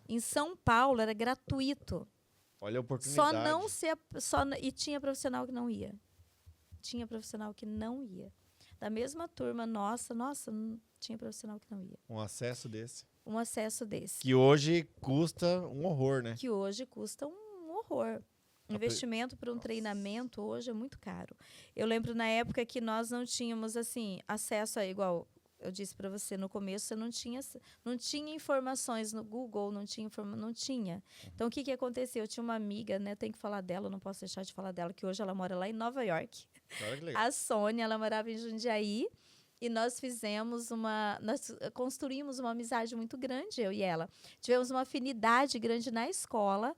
Em São Paulo era gratuito. Olha a oportunidade. E tinha profissional que não ia. Da mesma turma nossa, tinha profissional que não ia. Um acesso desse. Que hoje custa um horror, né? Investimento para um treinamento hoje é muito caro. Eu lembro na época que nós não tínhamos assim acesso a igual eu disse para você no começo, você não tinha informações no Google, não tinha. Então, o que aconteceu? Eu tinha uma amiga, né? Eu tenho que falar dela, não posso deixar de falar dela, que hoje ela mora lá em Nova York. Olha que legal. A Sônia, ela morava em Jundiaí. E nós construímos uma amizade muito grande, eu e ela. Tivemos uma afinidade grande na escola.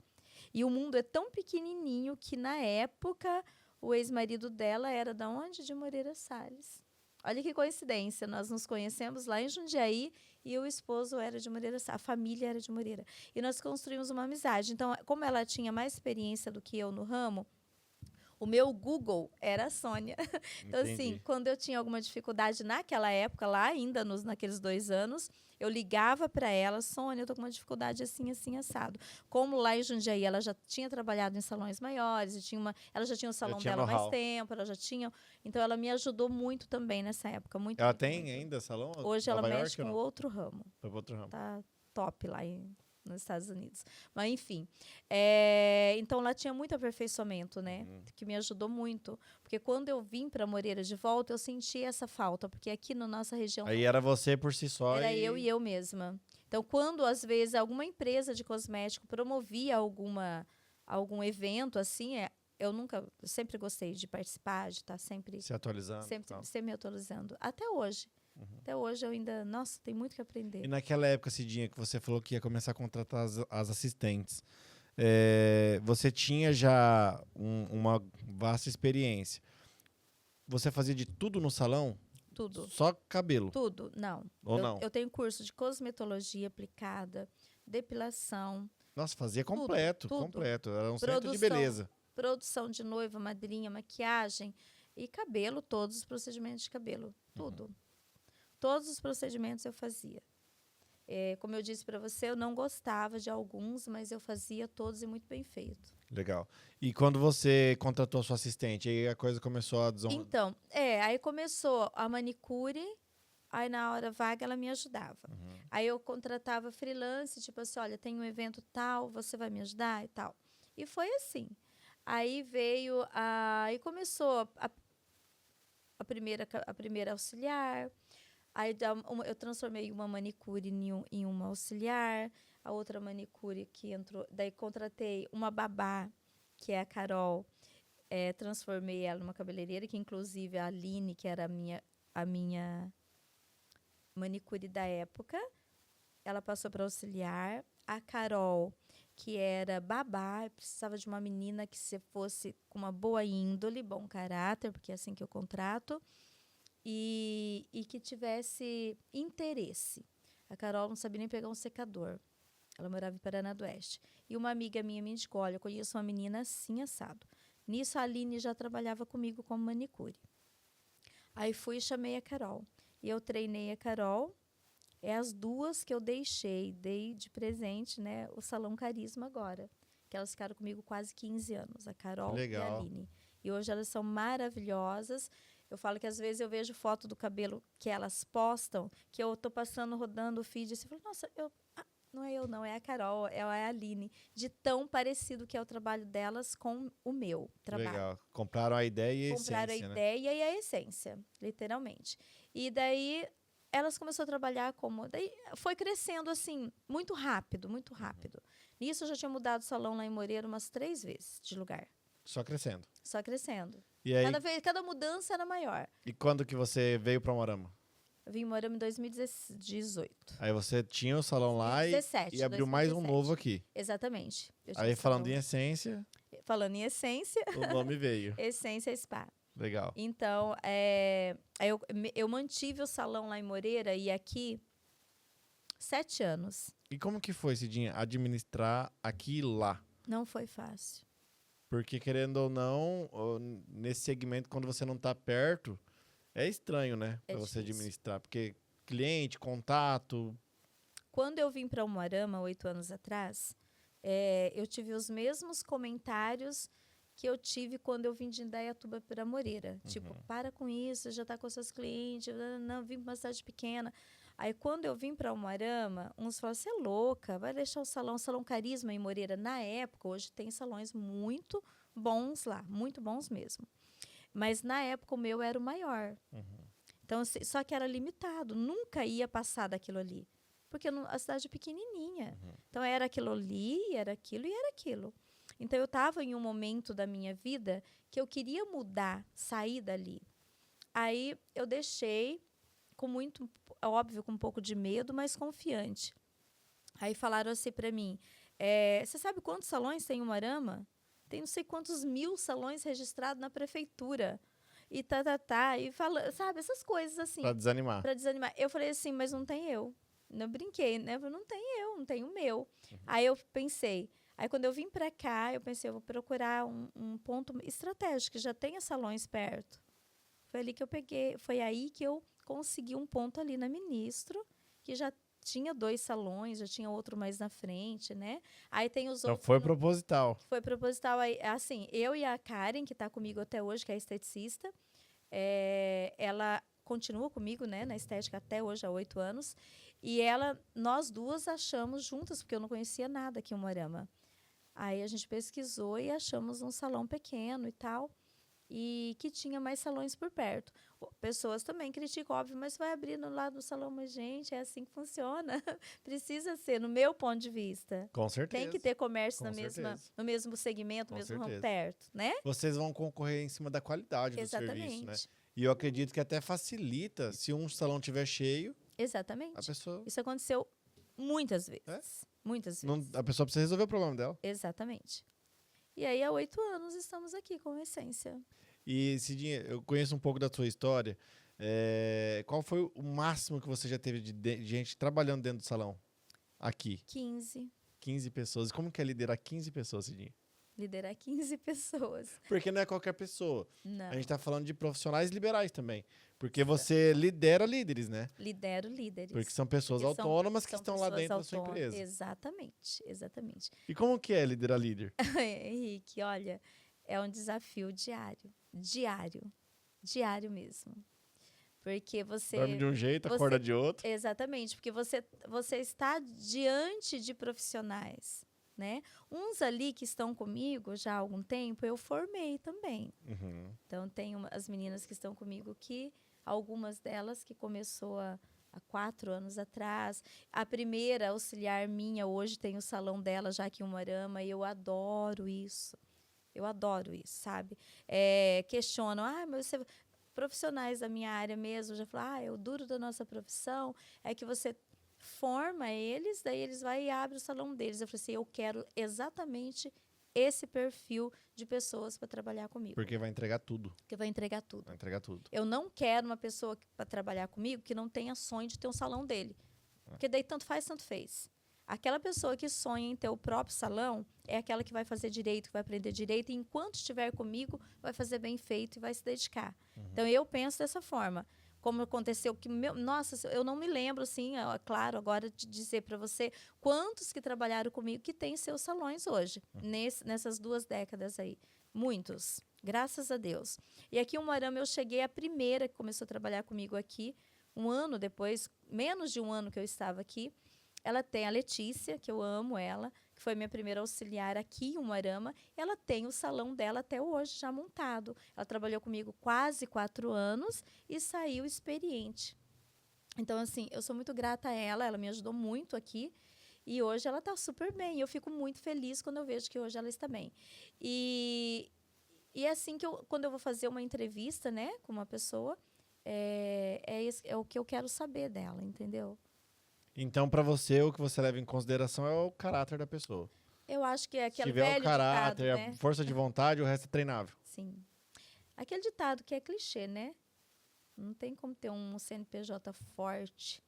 E o mundo é tão pequenininho que, na época, o ex-marido dela era da onde? De Moreira Salles. Olha que coincidência, nós nos conhecemos lá em Jundiaí e o esposo era de Moreira Salles, a família era de Moreira. E nós construímos uma amizade. Então, como ela tinha mais experiência do que eu no ramo, o meu Google era a Sônia. Então, assim, Entendi. quando eu tinha alguma dificuldade naquela época, lá ainda naqueles 2 anos, eu ligava para ela, Sônia, eu estou com uma dificuldade assim, assim, assado. Como lá em Jundiaí ela já tinha trabalhado em salões maiores, ela já tinha o salão tinha dela há mais know-how. tempo, ela já tinha. Então, ela me ajudou muito também nessa época. Muito, Ela muito, tem muito. ainda salão? Hoje ela Nova York mexe ou com não? outro ramo. Foi pra outro ramo. Tá top lá nos Estados Unidos. Mas, enfim. Então, lá tinha muito aperfeiçoamento, né? Que me ajudou muito. Porque quando eu vim para Moreira de volta, eu senti essa falta. Porque aqui na nossa região Aí era você por si só era eu e eu mesma. Então, quando, às vezes, alguma empresa de cosmético promovia algum evento, assim, eu sempre gostei de participar, de estar sempre se atualizando. me atualizando. Até hoje. Até hoje eu ainda, nossa, tem muito que aprender. E naquela época, Cidinha, que você falou que ia começar a contratar as assistentes, você tinha já uma vasta experiência. Você fazia de tudo no salão? Tudo. Só cabelo? Tudo, não. Ou não? Eu tenho curso de cosmetologia aplicada, depilação. Nossa, fazia completo, tudo. completo. Era um centro de beleza. Produção de noiva, madrinha, maquiagem e cabelo, todos os procedimentos de cabelo, tudo. Todos os procedimentos eu fazia. Como eu disse para você, eu não gostava de alguns, mas eu fazia todos e muito bem feito. Legal. E quando você contratou a sua assistente, aí a coisa começou a desonrar? Então, aí começou a manicure, aí na hora vaga ela me ajudava. Aí eu contratava freelance, tipo assim, olha, tem um evento tal, você vai me ajudar e tal. E foi assim. Aí aí começou a primeira auxiliar. Aí eu transformei uma manicure em uma auxiliar, a outra manicure que entrou. Daí contratei uma babá, que é a Carol. Transformei ela numa cabeleireira, que inclusive a Aline, que era a minha manicure da época, ela passou para auxiliar. A Carol, que era babá, precisava de uma menina que fosse com uma boa índole, bom caráter, porque é assim que eu contrato. E que tivesse interesse. A Carol não sabia nem pegar um secador. Ela morava em Paraná do Oeste. E uma amiga minha me indicou, olha, eu conheço uma menina assim, assado. Nisso, a Aline já trabalhava comigo como manicure. Aí fui e chamei a Carol. E eu treinei a Carol. As duas que eu dei de presente, né, o Salão Carisma agora. Que elas ficaram comigo quase 15 anos, a Carol e a Aline. E hoje elas são maravilhosas. Eu falo que às vezes eu vejo foto do cabelo que elas postam, que eu tô passando, rodando o feed, e você fala, nossa, não é eu não, é a Carol, é a Aline, de tão parecido que é o trabalho delas com o meu trabalho. Legal. Compraram a ideia e a essência, Compraram a ideia e a essência, literalmente. E daí elas começaram a trabalhar daí foi crescendo assim, muito rápido, muito rápido. Nisso eu já tinha mudado o salão lá em Moreira umas 3 vezes de lugar. Só crescendo. Só crescendo. E aí, Cada mudança era maior. E quando que você veio para Moarama? Eu vim em Moarama em 2018. Aí você tinha o salão lá 2017, e abriu mais um 2017. novo aqui. Exatamente. Aí falando em essência, Falando em essência, o nome veio. Essência Spa. Legal. Então, eu mantive o salão lá em Moreira e aqui 7 anos. E como que foi, Cidinha, administrar aqui e lá? Não foi fácil. Porque, querendo ou não, nesse segmento, quando você não tá perto, é estranho, né? Pra você difícil. administrar. Porque cliente, contato... Quando eu vim para o Moarama, 8 anos atrás, eu tive os mesmos comentários que eu tive quando eu vim de Indaiatuba para Moreira. Tipo, para com isso, já tá com seus clientes, não, vim para uma cidade pequena. Aí, quando eu vim para Umuarama, uns falaram, você é louca, vai deixar o Salão Carisma em Moreira. Na época, hoje tem salões muito bons lá, muito bons mesmo. Mas, na época, o meu era o maior. Então, só que era limitado, nunca ia passar daquilo ali. Porque a cidade é pequenininha. Então, era aquilo ali, era aquilo e era aquilo. Então, eu estava em um momento da minha vida que eu queria mudar, sair dali. Aí, eu deixei, com muito, óbvio, com um pouco de medo, mas confiante. Aí, falaram assim para mim, você sabe quantos salões tem em Umuarama? Tem não sei quantos 1000 salões registrados na prefeitura. E e fala, sabe, essas coisas assim. Pra desanimar. Pra desanimar. Eu falei assim, mas não tem eu. Eu brinquei, né? Eu falei, não tem eu, não tem o meu. Aí eu pensei, aí quando eu vim pra cá, eu pensei, eu vou procurar um ponto estratégico, que já tenha salões perto. Foi ali que eu peguei, foi aí que eu consegui um ponto ali na Ministro, que já tinha 2 salões, já tinha outro mais na frente, né? Aí tem os Então outros. foi proposital. Foi proposital. Aí, assim, eu e a Karen, que está comigo até hoje, que é esteticista, ela continua comigo, né, na estética até hoje, há 8 anos. E nós duas achamos juntas, porque eu não conhecia nada aqui em Umuarama. Aí a gente pesquisou e achamos um salão pequeno e tal, e que tinha mais salões por perto. Pessoas também criticam, óbvio, mas vai abrir no lado do salão, mas, gente, é assim que funciona. Precisa ser, no meu ponto de vista. Com certeza. Tem que ter comércio Com certeza. no mesmo segmento, Com no mesmo ramo certeza. perto, né? Vocês vão concorrer em cima da qualidade do serviço, né? E eu acredito que até facilita, se um salão tiver cheio, Exatamente. a pessoa... Isso aconteceu muitas vezes. Muitas vezes. a pessoa precisa resolver o problema dela. Exatamente. E aí, há 8 anos, estamos aqui com a Essência. E, Cidinha, eu conheço um pouco da sua história. Qual foi o máximo que você já teve de gente trabalhando dentro do salão? Aqui. 15. 15 pessoas. E como que é liderar 15 pessoas, Cidinha? Liderar 15 pessoas. Porque não é qualquer pessoa. Não. A gente tá falando de profissionais liberais também. Porque você lidera líderes, né? Lidero líderes. Porque são pessoas Porque autônomas que são estão lá pessoas dentro da sua empresa. Exatamente, exatamente. E como que é liderar líder? Henrique, olha, é um desafio diário. Diário mesmo. Porque você... Dorme de um jeito, acorda de outro. Exatamente, porque você está diante de profissionais, né? Uns ali que estão comigo já há algum tempo, eu formei também. Uhum. Então, tem as meninas que estão comigo que, algumas delas que começou há 4 anos atrás. A primeira auxiliar minha hoje tem o salão dela já aqui em Umuarama e eu adoro isso. Eu adoro isso, sabe? Questionam, mas você... Profissionais da minha área mesmo já falam, o duro da nossa profissão é que você forma eles, daí eles vão e abrem o salão deles. Eu falei assim, eu quero exatamente esse perfil de pessoas para trabalhar comigo. Porque vai entregar tudo. Porque vai entregar tudo. Vai entregar tudo. Eu não quero uma pessoa para trabalhar comigo que não tenha sonho de ter um salão dele. Porque daí tanto faz, tanto fez. Aquela pessoa que sonha em ter o próprio salão é aquela que vai fazer direito, que vai aprender direito, e enquanto estiver comigo, vai fazer bem feito e vai se dedicar. Então, eu penso dessa forma. Como aconteceu, nossa, eu não me lembro, assim, claro, agora de dizer para você quantos que trabalharam comigo que têm seus salões hoje, nessas 2 décadas aí. Muitos, graças a Deus. E aqui em Umuarama eu cheguei a primeira que começou a trabalhar comigo aqui, um ano depois, menos de um ano que eu estava aqui. Ela tem a Letícia, que eu amo ela, que foi minha primeira auxiliar aqui em Umuarama. Ela tem o salão dela até hoje já montado. Ela trabalhou comigo quase 4 anos e saiu experiente. Então, assim, eu sou muito grata a ela me ajudou muito aqui. E hoje ela está super bem. Eu fico muito feliz quando eu vejo que hoje ela está bem. E é assim que quando eu vou fazer uma entrevista, né, com uma pessoa, é o que eu quero saber dela, entendeu? Então, para você, o que você leva em consideração é o caráter da pessoa. Eu acho que é aquele Se tiver velho o caráter, ditado, né? a força de vontade, o resto é treinável. Sim. Aquele ditado que é clichê, né? Não tem como ter um CNPJ forte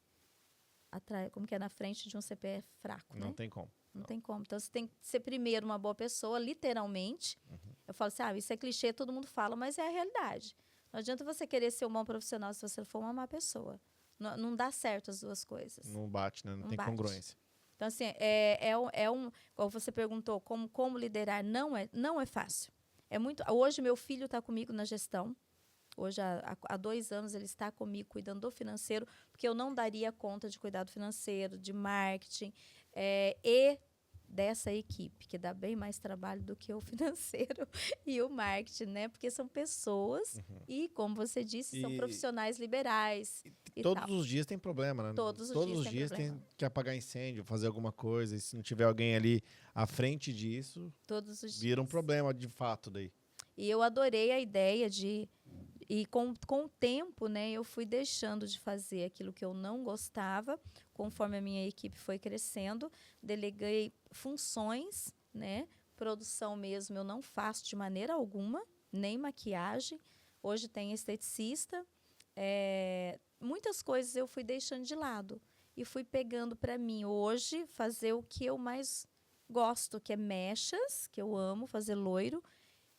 como que é na frente de um CPF fraco, né? Não tem como. Não tem como. Então, você tem que ser primeiro uma boa pessoa, literalmente. Eu falo assim, isso é clichê, todo mundo fala, mas é a realidade. Não adianta você querer ser um bom profissional se você for uma má pessoa. Não dá certo as duas coisas. Não bate, né? Não tem bate. congruência. Então, assim, como você perguntou, como liderar, não é fácil. Hoje, meu filho está comigo na gestão. Hoje, há 2 anos, ele está comigo cuidando do financeiro, porque eu não daria conta de cuidar do financeiro, de marketing e dessa equipe, que dá bem mais trabalho do que o financeiro e o marketing, né? Porque são pessoas e, como você disse, são E profissionais liberais e todos tal. os dias tem problema, né? Todos os Todos dias os tem dias problema. tem que apagar incêndio, fazer alguma coisa. E se não tiver alguém ali à frente disso, Todos os vira um dias. problema de fato daí. E eu adorei a ideia de... E com o tempo, né, eu fui deixando de fazer aquilo que eu não gostava, conforme a minha equipe foi crescendo. Deleguei funções, né? Produção mesmo eu não faço de maneira alguma, nem maquiagem. Hoje tem esteticista. Muitas coisas eu fui deixando de lado e fui pegando para mim hoje fazer o que eu mais gosto, que é mechas, que eu amo fazer loiro.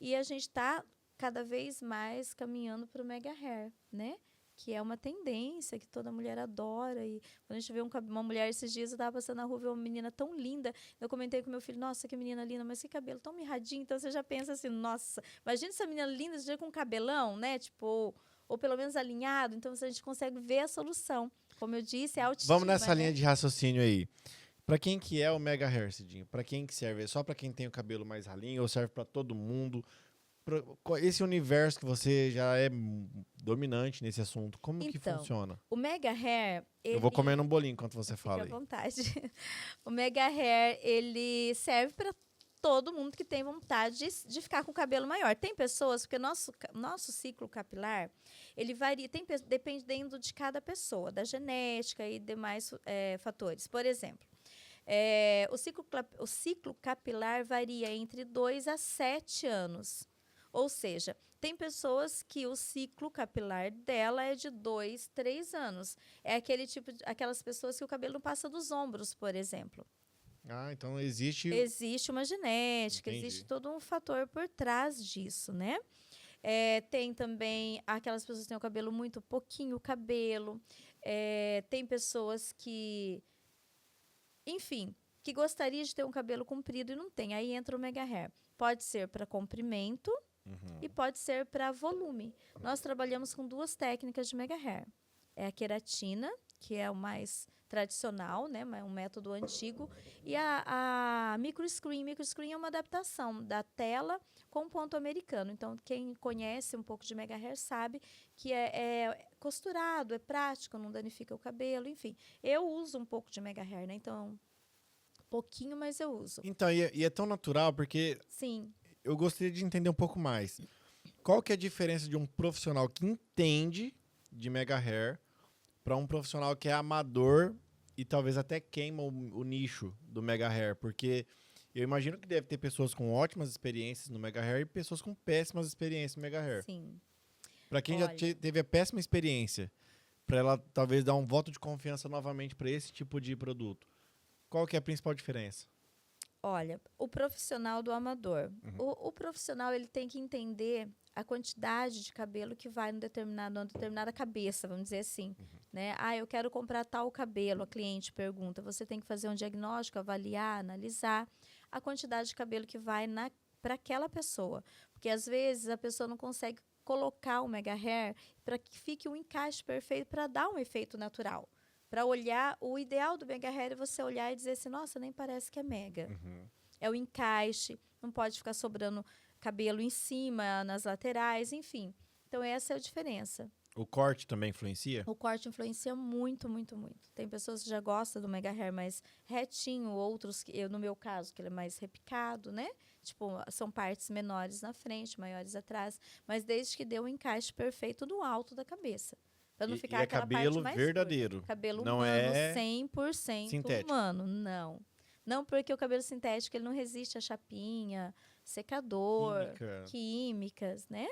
E a gente está cada vez mais caminhando para o mega hair, né? Que é uma tendência que toda mulher adora. E quando a gente vê uma mulher esses dias, eu estava passando na rua, vi uma menina tão linda. Eu comentei com meu filho, nossa, que menina linda, mas que cabelo tão mirradinho. Então você já pensa assim, nossa, imagina essa menina linda esse dia com cabelão, né? Tipo, ou pelo menos alinhado. Então a gente consegue ver a solução. Como eu disse, é autoestima. Vamos nessa linha né? de raciocínio aí. Pra quem que é o Mega Hair, Cidinho? Pra quem que serve? É só pra quem tem o cabelo mais ralinho ou serve pra todo mundo? Esse universo que você já é dominante nesse assunto, como que Então, funciona? o mega hair, Eu vou comendo um bolinho enquanto você Fique fala à aí. vontade. O mega hair, ele serve para todo mundo que tem vontade de ficar com o cabelo maior. Tem pessoas, porque nosso ciclo capilar, ele varia, dependendo de cada pessoa, da genética e demais fatores. Por exemplo, o ciclo capilar varia entre 2 a 7 anos. Ou seja, tem pessoas que o ciclo capilar dela é de 2, 3 anos. É aquelas pessoas que o cabelo não passa dos ombros, por exemplo. Ah, então existe. Existe uma genética, Entendi. existe todo um fator por trás disso, né? Tem também aquelas pessoas que têm o cabelo muito pouquinho cabelo. Tem pessoas que, enfim, que gostaria de ter um cabelo comprido e não tem. Aí entra o mega hair. Pode ser para comprimento e pode ser para volume. Nós trabalhamos com 2 técnicas de mega hair. É a queratina, que é o mais tradicional, né, um método antigo, e a microscreen. Microscreen é uma adaptação da tela com ponto americano. Então, quem conhece um pouco de mega hair sabe que é costurado, é prático, não danifica o cabelo, enfim. Eu uso um pouco de mega hair, né? Então, pouquinho, mas eu uso. Então, e é tão natural porque Sim. eu gostaria de entender um pouco mais. Qual que é a diferença de um profissional que entende de Mega Hair para um profissional que é amador e talvez até queima o nicho do Mega Hair? Porque eu imagino que deve ter pessoas com ótimas experiências no Mega Hair e pessoas com péssimas experiências no Mega Hair. Sim. Para quem já Olha. teve a péssima experiência, para ela talvez dar um voto de confiança novamente para esse tipo de produto, qual que é a principal diferença? Olha, o profissional do amador. O profissional ele tem que entender a quantidade de cabelo que vai numa determinada cabeça, vamos dizer assim. Né? Eu quero comprar tal cabelo. A cliente pergunta. Você tem que fazer um diagnóstico, avaliar, analisar a quantidade de cabelo que vai para aquela pessoa. Porque, às vezes, a pessoa não consegue colocar o mega hair para que fique um encaixe perfeito para dar um efeito natural. Para olhar, o ideal do mega hair é você olhar e dizer assim, nossa, nem parece que é mega. É o encaixe, não pode ficar sobrando cabelo em cima, nas laterais, enfim. Então, essa é a diferença. O corte também influencia? O corte influencia muito, muito, muito. Tem pessoas que já gostam do mega hair mais retinho, outros, no meu caso, que ele é mais repicado, né? Tipo, são partes menores na frente, maiores atrás, mas desde que dê um encaixe perfeito no alto da cabeça. Para não ficar é aquela cabelo parte mais verdadeiro. curta. Cabelo Não humano, é 100% sintético. humano. Não. Não, porque o cabelo sintético ele não resiste a chapinha, secador, químicas, né?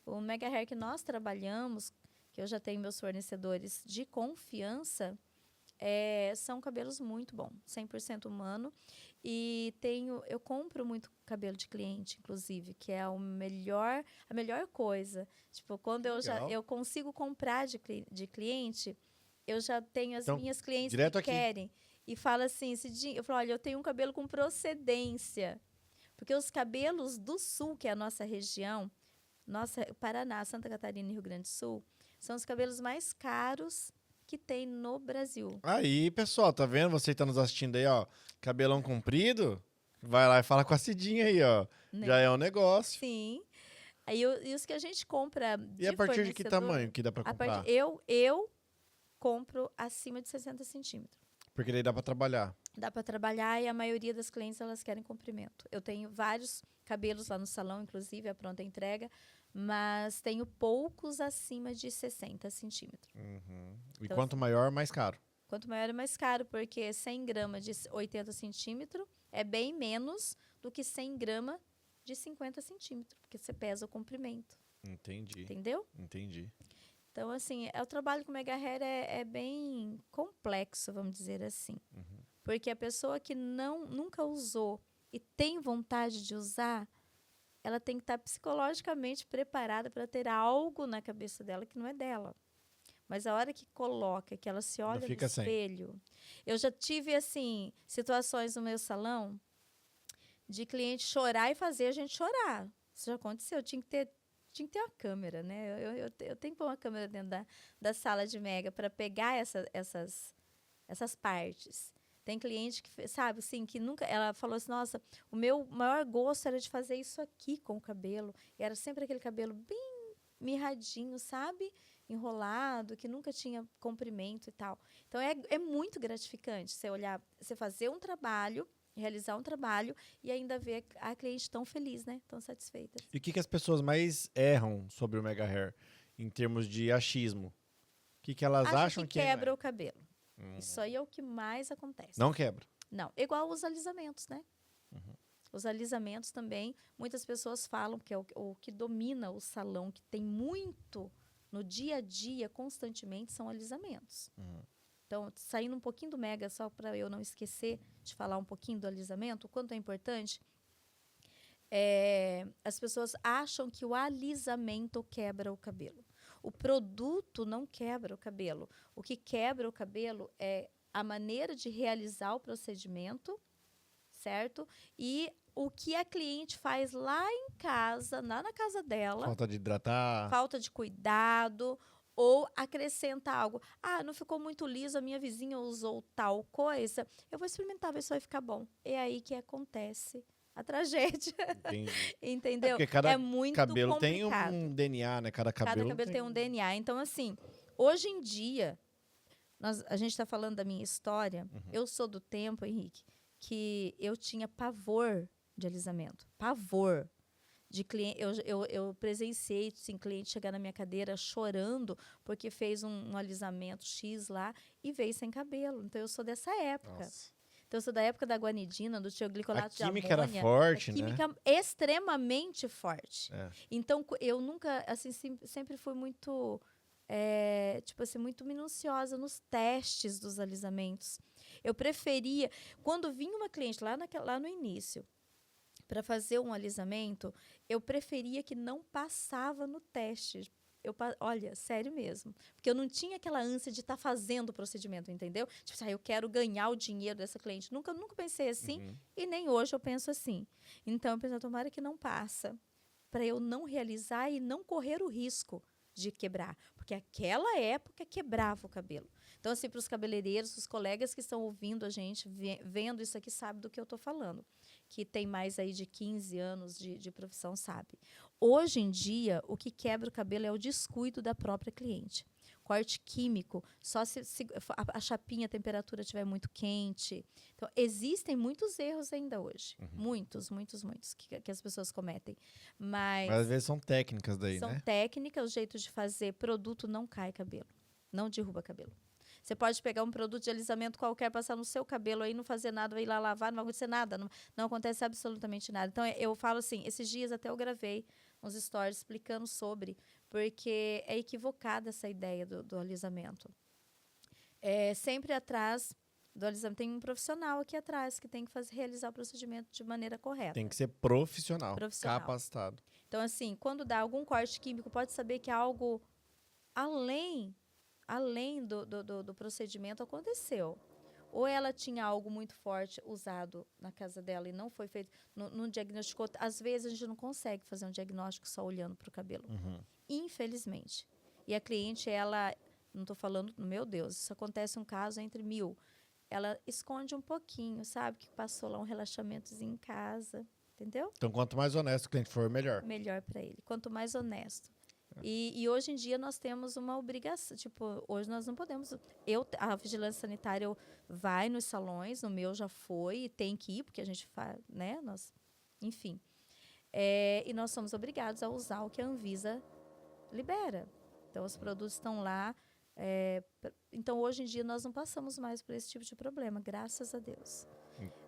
O mega hair que nós trabalhamos, que eu já tenho meus fornecedores de confiança, são cabelos muito bons, 100% humano. E eu compro muito cabelo de cliente, inclusive, que é a melhor coisa. Tipo, quando eu consigo comprar de cliente, eu já tenho as minhas clientes que querem. E fala assim, eu falo, olha, eu tenho um cabelo com procedência. Porque os cabelos do Sul, que é a nossa região, Paraná, Santa Catarina e Rio Grande do Sul, são os cabelos mais caros que tem no Brasil. Aí, pessoal, tá vendo? Você que tá nos assistindo aí, ó, cabelão comprido, vai lá e fala com a Cidinha aí, ó. Né? Já é um negócio. Sim. Aí e os que a gente compra E a partir de que tamanho que dá pra comprar? Eu compro acima de 60 centímetros. Porque daí dá pra trabalhar. Dá para trabalhar e a maioria das clientes elas querem comprimento. Eu tenho vários cabelos lá no salão, inclusive a pronta entrega, mas tenho poucos acima de 60 centímetros. E Então, quanto maior, mais caro. Quanto maior é mais caro, porque 100 gramas de 80 centímetros é bem menos do que 100 gramas de 50 centímetros, porque você pesa o comprimento. Entendi. Entendeu? Entendi. Então, assim, o trabalho com mega hair é bem complexo, vamos dizer assim. Porque a pessoa que nunca usou e tem vontade de usar, ela tem que estar psicologicamente preparada para ter algo na cabeça dela que não é dela. Mas a hora que coloca, que ela se olha no espelho... Eu já tive, assim, situações no meu salão de cliente chorar e fazer a gente chorar. Isso já aconteceu. Tinha que ter uma câmera, né? Eu tenho que pôr uma câmera dentro da sala de mega para pegar essas partes. Tem cliente que, sabe, assim, que nunca... Ela falou assim, nossa, o meu maior gosto era de fazer isso aqui com o cabelo. E era sempre aquele cabelo bem mirradinho, sabe? Enrolado, que nunca tinha comprimento e tal. Então, é muito gratificante você olhar, você fazer um trabalho, realizar um trabalho e ainda ver a cliente tão feliz, né? Tão satisfeita. E o que as pessoas mais erram sobre o mega hair em termos de achismo? O que elas acham que quebra o cabelo. Isso aí é o que mais acontece. Não quebra? Não. Igual os alisamentos, né? Os alisamentos também, muitas pessoas falam que é o que domina o salão, que tem muito no dia a dia, constantemente, são alisamentos. Então, saindo um pouquinho do mega, só para eu não esquecer de falar um pouquinho do alisamento, o quanto é importante, as pessoas acham que o alisamento quebra o cabelo. O produto não quebra o cabelo. O que quebra o cabelo é a maneira de realizar o procedimento, certo? E o que a cliente faz lá em casa, lá na casa dela. Falta de hidratar. Falta de cuidado. Ou acrescenta algo. Ah, não ficou muito liso, a minha vizinha usou tal coisa. Eu vou experimentar, ver se vai ficar bom. É aí que acontece a tragédia. Entendi. Entendeu? Porque cada muito cabelo complicado. tem um DNA, né? Cada cabelo tem um DNA. Então, assim, hoje em dia, a gente está falando da minha história. Eu sou do tempo, Henrique, que eu tinha pavor de alisamento. Pavor. De cliente, eu presenciei assim, cliente chegar na minha cadeira chorando porque fez um alisamento X lá e veio sem cabelo. Então, eu sou dessa época. Nossa. Então, eu sou da época da guanidina, do tioglicolato de amônia. A química era forte, né? Química extremamente forte. É. Então, eu nunca, assim, sempre fui muito, tipo assim, muito minuciosa nos testes dos alisamentos. Eu preferia, quando vinha uma cliente lá no início, para fazer um alisamento, eu preferia que não passava no teste. Olha, sério mesmo. Porque eu não tinha aquela ânsia de estar fazendo o procedimento, entendeu? Tipo, eu quero ganhar o dinheiro dessa cliente. Nunca pensei assim e nem hoje eu penso assim. Então, eu penso, tomara que não passa, para eu não realizar e não correr o risco de quebrar. Porque aquela época quebrava o cabelo. Então, assim, para os cabeleireiros, os colegas que estão ouvindo a gente, vendo isso aqui, sabem do que eu estou falando. Que tem mais aí de 15 anos de profissão, sabe. Hoje em dia, o que quebra o cabelo é o descuido da própria cliente. Corte químico, só se a chapinha, a temperatura estiver muito quente. Então, existem muitos erros ainda hoje. Muitos, que as pessoas cometem. Mas às vezes são técnicas daí, né? São técnicas, o jeito de fazer. Produto não cai cabelo, não derruba cabelo. Você pode pegar um produto de alisamento qualquer, passar no seu cabelo aí, não fazer nada, ir lá lavar, não vai acontecer nada. Não acontece absolutamente nada. Então, eu falo assim, esses dias até eu gravei uns stories explicando sobre, porque é equivocada essa ideia do alisamento. Sempre atrás do alisamento tem um profissional aqui atrás que tem que realizar o procedimento de maneira correta. Tem que ser profissional. Capacitado. Então, assim, quando dá algum corte químico, pode saber que algo além do procedimento aconteceu. Ou ela tinha algo muito forte usado na casa dela e não foi feito, não diagnosticou. Às vezes, a gente não consegue fazer um diagnóstico só olhando para o cabelo. Infelizmente. E a cliente, ela Não estou falando, meu Deus, isso acontece um caso entre 1000. Ela esconde um pouquinho, sabe? Que passou lá um relaxamentozinho em casa, entendeu? Então, quanto mais honesto o cliente for, melhor. Melhor para ele. Quanto mais honesto. E hoje em dia nós temos uma obrigação. Tipo, hoje nós não podemos. A vigilância sanitária vai nos salões, no meu já foi, e tem que ir, porque a gente faz, né? Enfim. E nós somos obrigados a usar o que a Anvisa libera. Então, os produtos estão lá. Então, hoje em dia, nós não passamos mais por esse tipo de problema, graças a Deus.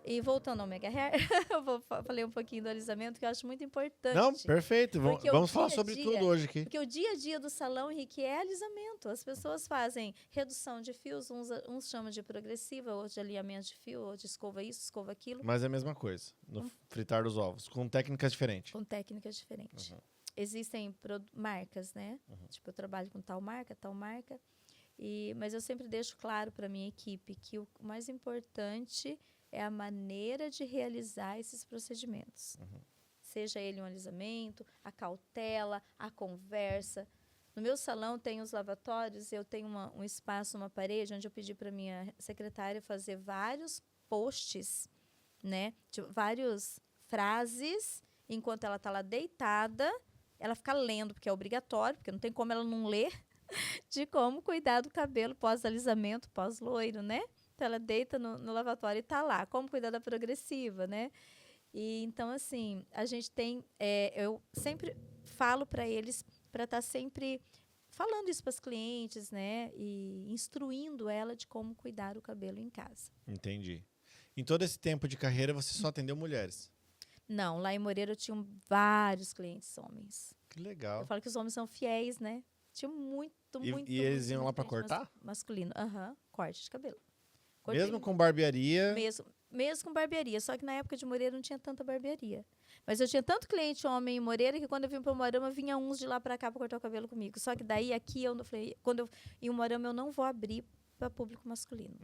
E voltando ao Mega Hair, eu falei um pouquinho do alisamento, que eu acho muito importante. Não, perfeito. Vamos falar sobre tudo hoje aqui. Porque o dia a dia do salão, Henrique, é alisamento. As pessoas fazem redução de fios, uns chamam de progressiva, outros de alinhamento de fio, outros de escova isso, escova aquilo. Mas é a mesma coisa, no fritar dos ovos, com técnicas diferentes. Com técnicas diferentes. Existem marcas, né? Tipo, eu trabalho com tal marca, mas eu sempre deixo claro para a minha equipe que o mais importante é a maneira de realizar esses procedimentos. Seja ele um alisamento, a cautela, a conversa. No meu salão tem os lavatórios, eu tenho um espaço, uma parede, onde eu pedi para minha secretária fazer vários posts, né? Tipo, várias frases, enquanto ela está lá deitada, ela fica lendo, porque é obrigatório, porque não tem como ela não ler, de como cuidar do cabelo pós-alisamento, pós-loiro, né? Então, ela deita no lavatório e está lá. Como cuidar da progressiva, né? E, então, assim, a gente tem... eu sempre falo para eles para estar sempre falando isso para as clientes, né? E instruindo ela de como cuidar o cabelo em casa. Entendi. Em todo esse tempo de carreira, você só atendeu mulheres? Não, lá em Moreira eu tinha vários clientes homens. Que legal. Eu falo que os homens são fiéis, né? Tinha muito. E eles iam lá para cortar? Masculino. Corte de cabelo. Mesmo com barbearia? Mesmo com barbearia. Só que na época de Moreira não tinha tanta barbearia. Mas eu tinha tanto cliente homem em Moreira que quando eu vim para o Moarama, vinha uns de lá para cá para cortar o cabelo comigo. Só que daí aqui eu falei, quando eu em Moarama eu não vou abrir para público masculino.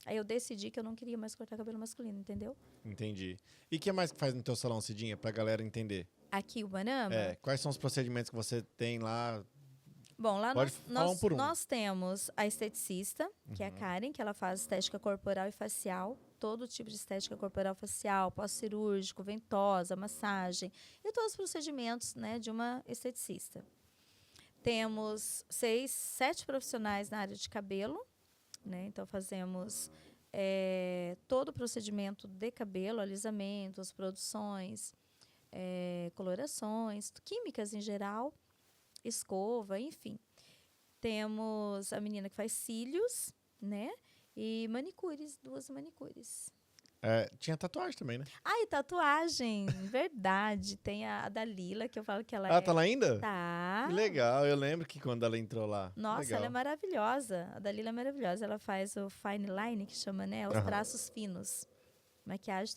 Aí eu decidi que eu não queria mais cortar cabelo masculino, entendeu? Entendi. E o que mais que faz no teu salão, Cidinha, para a galera entender? Aqui o Moarama? Quais são os procedimentos que você tem lá? Bom, lá nós temos a esteticista, que é a Uhum. Karen, que ela faz estética corporal e facial, todo tipo de estética corporal facial, pós-cirúrgico, ventosa, massagem, e todos os procedimentos, né, de uma esteticista. Temos 7 profissionais na área de cabelo, né, então fazemos todo o procedimento de cabelo, alisamentos, produções, colorações, químicas em geral, escova, enfim. Temos a menina que faz cílios, né? E manicures, 2 manicures. Tinha tatuagem também, né? E tatuagem, verdade. Tem a Dalila, que eu falo que ela tá lá ainda? Tá. Que legal, eu lembro que quando ela entrou lá. Nossa, legal. ela é maravilhosa. A Dalila é maravilhosa. Ela faz o fine line, que chama, né? Os traços finos. Maquiagem,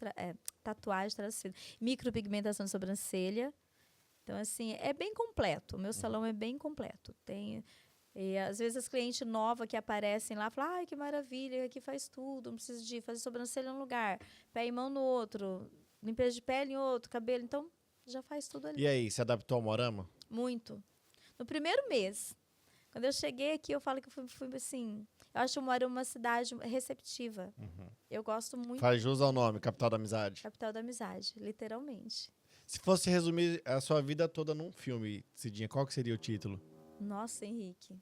tatuagem, traços finos. Micropigmentação de sobrancelha. Então, assim, é bem completo. O meu salão é bem completo. E às vezes as clientes novas que aparecem lá falam, ai, que maravilha, aqui faz tudo, não precisa de fazer sobrancelha em um lugar, pé e mão no outro, limpeza de pele em outro, cabelo, então já faz tudo ali. E aí, se adaptou ao Moarama? Muito. No primeiro mês, quando eu cheguei aqui, eu falo que eu fui assim, eu acho que eu moro em uma cidade receptiva. Eu gosto muito. Faz jus ao nome, Capital da Amizade. Capital da Amizade, literalmente. Se fosse resumir a sua vida toda num filme, Cidinha, qual que seria o título? Nossa, Henrique.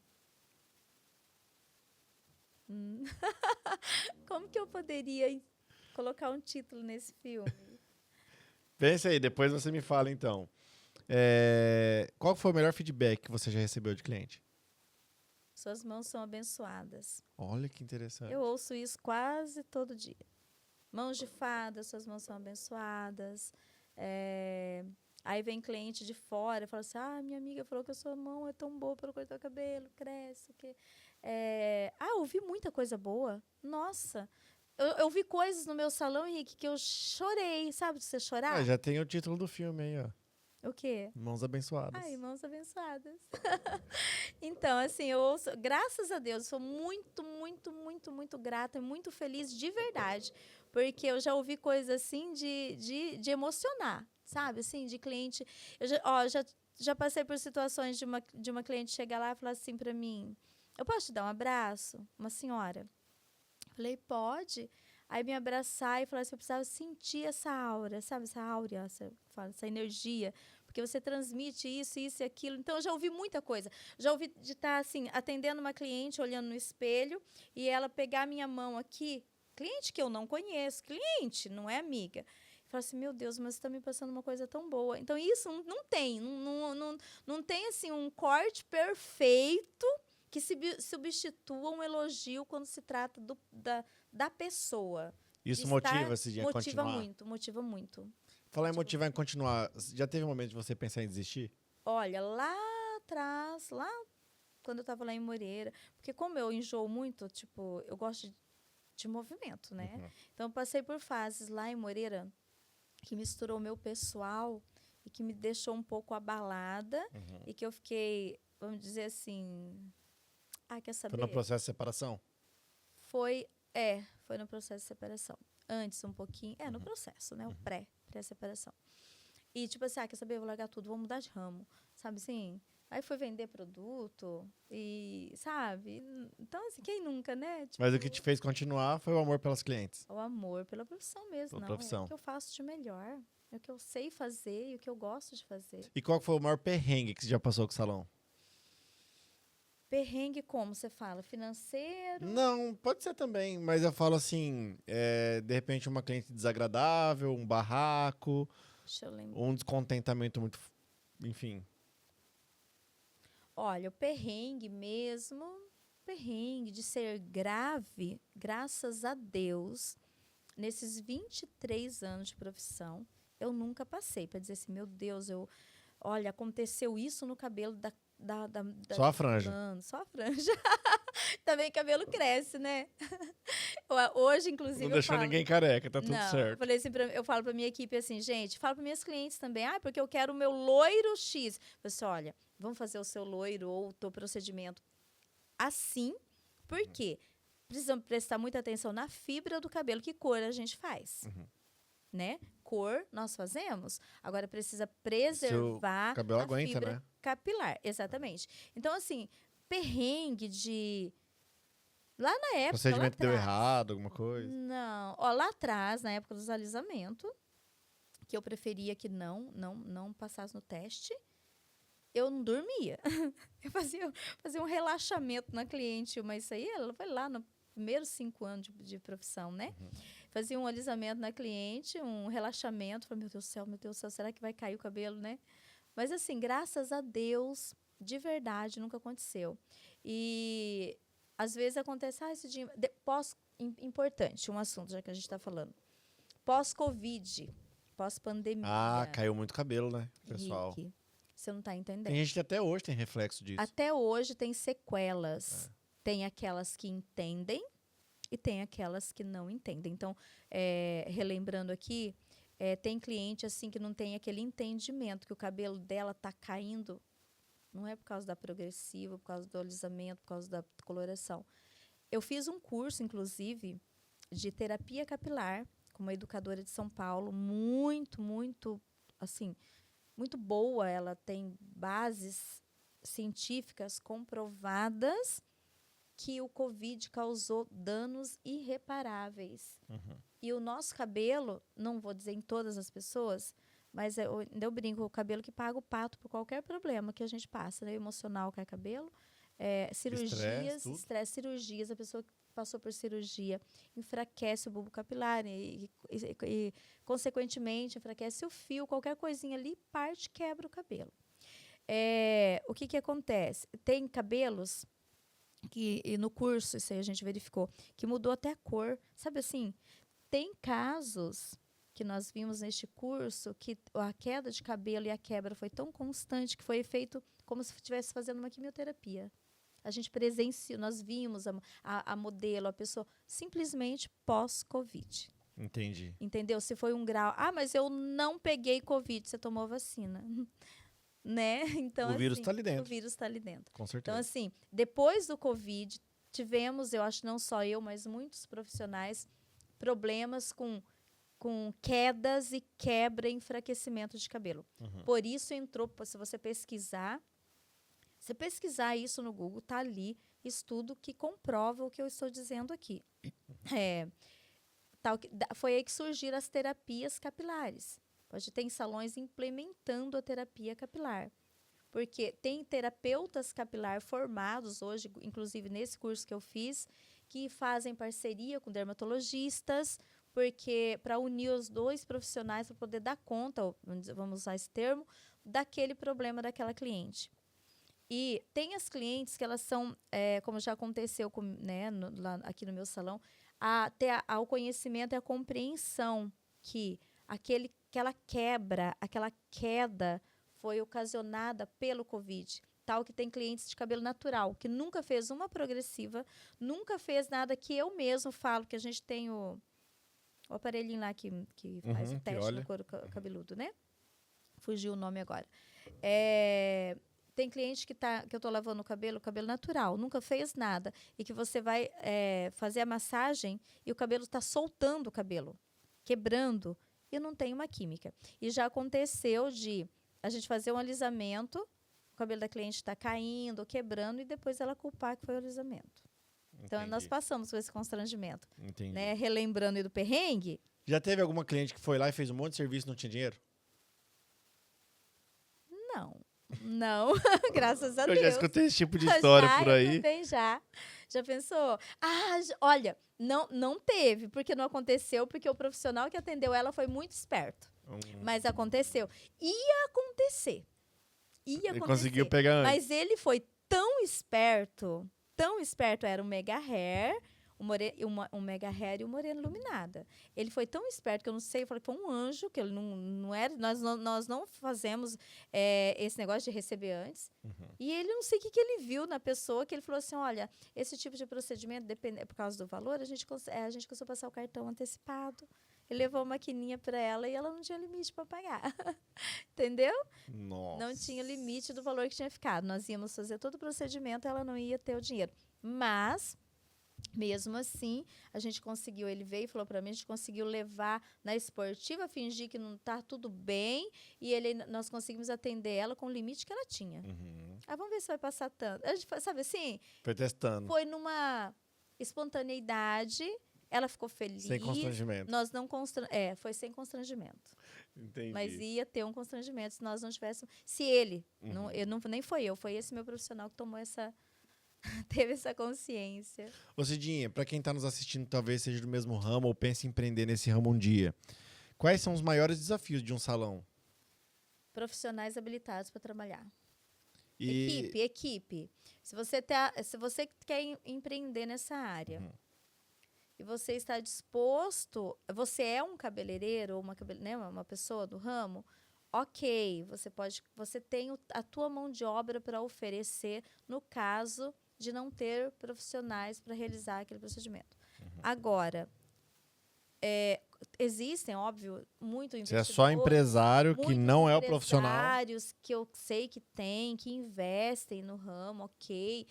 Como que eu poderia colocar um título nesse filme? Pensa aí, depois você me fala então. Qual foi o melhor feedback que você já recebeu de cliente? Suas mãos são abençoadas. Olha que interessante. Eu ouço isso quase todo dia. Mãos de fada, suas mãos são abençoadas. Aí vem cliente de fora e fala assim, minha amiga falou que a sua mão é tão boa para cortar o cabelo, cresce. Ouvi muita coisa boa. Nossa, eu vi coisas no meu salão, Henrique, que eu chorei. Sabe de você chorar? Já tem o título do filme aí, ó. O quê? Mãos abençoadas. Mãos abençoadas. Então, assim, eu ouço, graças a Deus, sou muito, muito, muito, muito grata e muito feliz de verdade. Porque eu já ouvi coisas assim de emocionar, sabe? Assim, de cliente. Eu já passei por situações de uma cliente chegar lá e falar assim pra mim: eu posso te dar um abraço? Uma senhora. Falei, pode. Aí me abraçar e falar assim, eu precisava sentir essa aura, sabe? Essa áurea, essa energia. Porque você transmite isso, isso e aquilo. Então, eu já ouvi muita coisa. Já ouvi de estar, assim, atendendo uma cliente, olhando no espelho, e ela pegar a minha mão aqui, cliente que eu não conheço, cliente, não é amiga. E falar assim, meu Deus, mas você está me passando uma coisa tão boa. Então, isso não tem. Não tem, assim, um corte perfeito que substitua um elogio quando se trata da pessoa. Isso motiva-se a Motiva continuar? muito, motiva muito. Falar em motivar em continuar, já teve um momento de você pensar em desistir? Olha, lá atrás, lá quando eu estava lá em Moreira, porque como eu enjoo muito, tipo, eu gosto de movimento, né? Uhum. Então, eu passei por fases lá em Moreira que misturou o meu pessoal e que me deixou um pouco abalada e que eu fiquei, vamos dizer assim, quer saber? Foi no processo de separação? Foi no processo de separação. Antes, um pouquinho. No processo, né? O pré-separação. E, tipo assim, quer saber? Eu vou largar tudo, vou mudar de ramo. Sabe assim? Aí foi vender produto e, sabe? Então, assim, quem nunca, né? Tipo, Mas o que te fez continuar foi o amor pelas clientes. o amor pela profissão mesmo, Pela não. profissão. É o que eu faço de melhor. É o que eu sei fazer e o que eu gosto de fazer. E qual foi o maior perrengue que você já passou com o salão? Perrengue, como você fala? Financeiro? Não, pode ser também, mas eu falo assim, de repente uma cliente desagradável, um barraco, Deixa eu lembrar. um descontentamento muito, enfim. Olha, o perrengue mesmo, perrengue de ser grave, graças a Deus, nesses 23 anos de profissão, eu nunca passei para dizer assim, meu Deus, olha, aconteceu isso no cabelo da Só a franja. Só a franja. Também cabelo cresce, né? Hoje, inclusive, Não deixou ninguém careca, tá tudo não, certo. Falei assim, eu falo pra minha equipe assim, gente, falo para minhas clientes também, porque eu quero o meu loiro X. Eu falei assim, olha, vamos fazer o seu loiro ou o teu procedimento assim, por quê? Precisamos prestar muita atenção na fibra do cabelo, que cor a gente faz, né? Cor nós fazemos, agora precisa preservar seu cabelo a aguenta, fibra né? capilar, exatamente. Então, assim, perrengue de... Lá na O época, procedimento lá deu atrás, errado, alguma coisa? não. Lá atrás, na época dos alisamentos, que eu preferia que não passasse no teste, eu não dormia. Eu fazia um relaxamento na cliente, mas isso aí ela foi lá no primeiros 5 anos de profissão, né? Fazia um alisamento na cliente, um relaxamento. Falei, meu Deus do céu, será que vai cair o cabelo, né? Mas assim, graças a Deus, de verdade, nunca aconteceu. E às vezes acontece, esse dia, importante, um assunto, já que a gente está falando. Pós-Covid, pós-pandemia. Caiu muito cabelo, né, pessoal? Rick, você não está entendendo. Tem gente que até hoje tem reflexo disso. Até hoje tem sequelas. Tem aquelas que entendem e tem aquelas que não entendem. Então, relembrando aqui, tem cliente assim que não tem aquele entendimento que o cabelo dela está caindo. Não é por causa da progressiva, por causa do alisamento, por causa da coloração. Eu fiz um curso, inclusive, de terapia capilar com uma educadora de São Paulo, muito, assim, muito boa. Ela tem bases científicas comprovadas que o Covid causou danos irreparáveis. E o nosso cabelo, não vou dizer em todas as pessoas, mas eu brinco, o cabelo que paga o pato por qualquer problema que a gente passa, né? Emocional, cai cabelo, cirurgias, estresse, cirurgias, a pessoa que passou por cirurgia enfraquece o bulbo capilar e consequentemente, enfraquece o fio, qualquer coisinha ali, parte, quebra o cabelo. O que acontece? Tem cabelos que, e no curso, isso aí a gente verificou, que mudou até a cor. Sabe assim, tem casos que nós vimos neste curso que a queda de cabelo e a quebra foi tão constante que foi feito como se estivesse fazendo uma quimioterapia. A gente presenciou, nós vimos a modelo, a pessoa, simplesmente pós-Covid. Entendi. Entendeu? Se foi um grau, mas eu não peguei Covid, você tomou vacina. Né? Então, o vírus está ali dentro. O vírus está ali dentro. Com certeza. Então, assim, depois do Covid, tivemos, eu acho não só eu, mas muitos profissionais, problemas com quedas e quebra e enfraquecimento de cabelo. Por isso entrou, se você pesquisar isso no Google, tá ali, estudo que comprova o que eu estou dizendo aqui. Foi aí que surgiram as terapias capilares. Hoje tem salões implementando a terapia capilar. Porque tem terapeutas capilar formados hoje, inclusive nesse curso que eu fiz, que fazem parceria com dermatologistas, porque para unir os dois profissionais para poder dar conta, vamos usar esse termo, daquele problema daquela cliente. E tem as clientes que elas são, como já aconteceu né, lá, aqui no meu salão, o conhecimento e a compreensão que aquela queda foi ocasionada pelo Covid. Tal que tem clientes de cabelo natural, que nunca fez uma progressiva, nunca fez nada que eu mesmo falo, que a gente tem o aparelhinho lá que faz o teste no couro cabeludo, né? Fugiu o nome agora. Tem cliente que eu estou lavando o cabelo natural, nunca fez nada, e que você vai fazer a massagem e o cabelo está soltando o cabelo, quebrando, e não tem uma química. E já aconteceu de a gente fazer um alisamento, o cabelo da cliente está caindo, quebrando, e depois ela culpar que foi o alisamento. Então, nós passamos por esse constrangimento. Né? Relembrando aí do perrengue. Já teve alguma cliente que foi lá e fez um monte de serviço e não tinha dinheiro? Não, graças a Deus. Eu já escutei esse tipo de história por aí. Eu também já. Já pensou? Olha, não teve, porque não aconteceu, porque o profissional que atendeu ela foi muito esperto. Mas aconteceu. Ia acontecer. Ele conseguiu pegar antes. Mas ele foi tão esperto, era um mega hair, um mega hair e um moreno iluminada. Ele foi tão esperto que eu não sei, eu falei que foi um anjo, que ele não era, nós não fazemos esse negócio de receber antes. E ele, não sei o que ele viu na pessoa, que ele falou assim, olha, esse tipo de procedimento, por causa do valor, a gente conseguiu passar o cartão antecipado. Ele levou a maquininha para ela e ela não tinha limite para pagar. Entendeu? Nossa. Não tinha limite do valor que tinha ficado. Nós íamos fazer todo o procedimento, ela não ia ter o dinheiro. Mas, mesmo assim, a gente conseguiu, ele veio e falou para mim, a gente conseguiu levar na esportiva, fingir que não está tudo bem, e nós conseguimos atender ela com o limite que ela tinha. Vamos ver se vai passar tanto. A gente, sabe assim? Foi testando. Foi numa espontaneidade. Ela ficou feliz. Sem constrangimento. Nós não foi sem constrangimento. Entendi. Mas ia ter um constrangimento se nós não tivéssemos. Se ele, nem foi eu, foi esse meu profissional que tomou teve essa consciência. Ô Cidinha, para quem está nos assistindo, talvez seja do mesmo ramo ou pense em empreender nesse ramo um dia, quais são os maiores desafios de um salão? Profissionais habilitados para trabalhar. E... Equipe. Se você quer empreender nessa área, e você está disposto, você é um cabeleireiro ou uma pessoa do ramo, ok, você tem a tua mão de obra para oferecer no caso de não ter profissionais para realizar aquele procedimento. Agora, existem, óbvio, muito investidores. Você é só empresário que não é o profissional. Empresários que eu sei que investem no ramo, ok,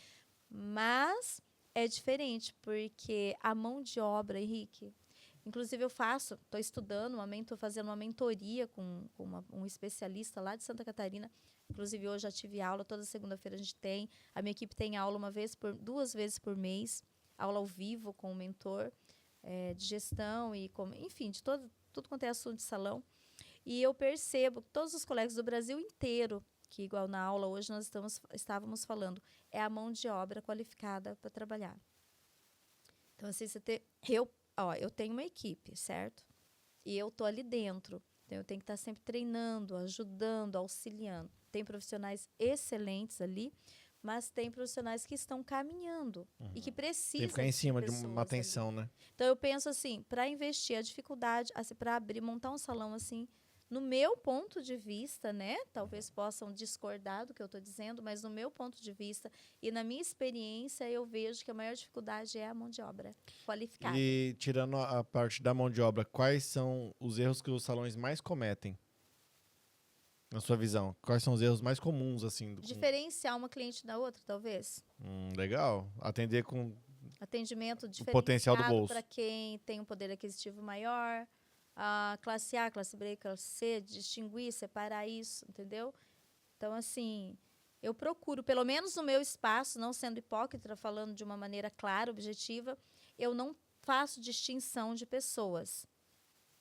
mas é diferente, porque a mão de obra, Henrique, inclusive eu estou estudando, estou fazendo uma mentoria com um especialista lá de Santa Catarina, inclusive hoje já tive aula, toda segunda-feira a minha equipe tem aula 2 vezes por mês, aula ao vivo com o mentor de gestão, enfim, de tudo quanto é assunto de salão, e eu percebo que todos os colegas do Brasil inteiro, que igual na aula hoje nós estávamos falando, é a mão de obra qualificada para trabalhar. Então, assim, eu tenho uma equipe, certo? E eu estou ali dentro. Então, eu tenho que estar sempre treinando, ajudando, auxiliando. Tem profissionais excelentes ali, mas tem profissionais que estão caminhando e que precisam. Tem que ficar em cima de uma atenção, né? Então, eu penso assim, para investir, a dificuldade, assim, para montar um salão assim, no meu ponto de vista, né? Talvez possam discordar do que eu estou dizendo, mas no meu ponto de vista e na minha experiência, eu vejo que a maior dificuldade é a mão de obra qualificada. E tirando a parte da mão de obra, quais são os erros que os salões mais cometem? Na sua visão, quais são os erros mais comuns, assim? Diferenciar uma cliente da outra, talvez. Legal. Atender com atendimento o potencial do bolso para quem tem um poder aquisitivo maior. A classe A, classe B, classe C, distinguir, separar isso, entendeu? Então, assim, Eu procuro, pelo menos no meu espaço, não sendo hipócrita, falando de uma maneira clara, objetiva, eu não faço distinção de pessoas.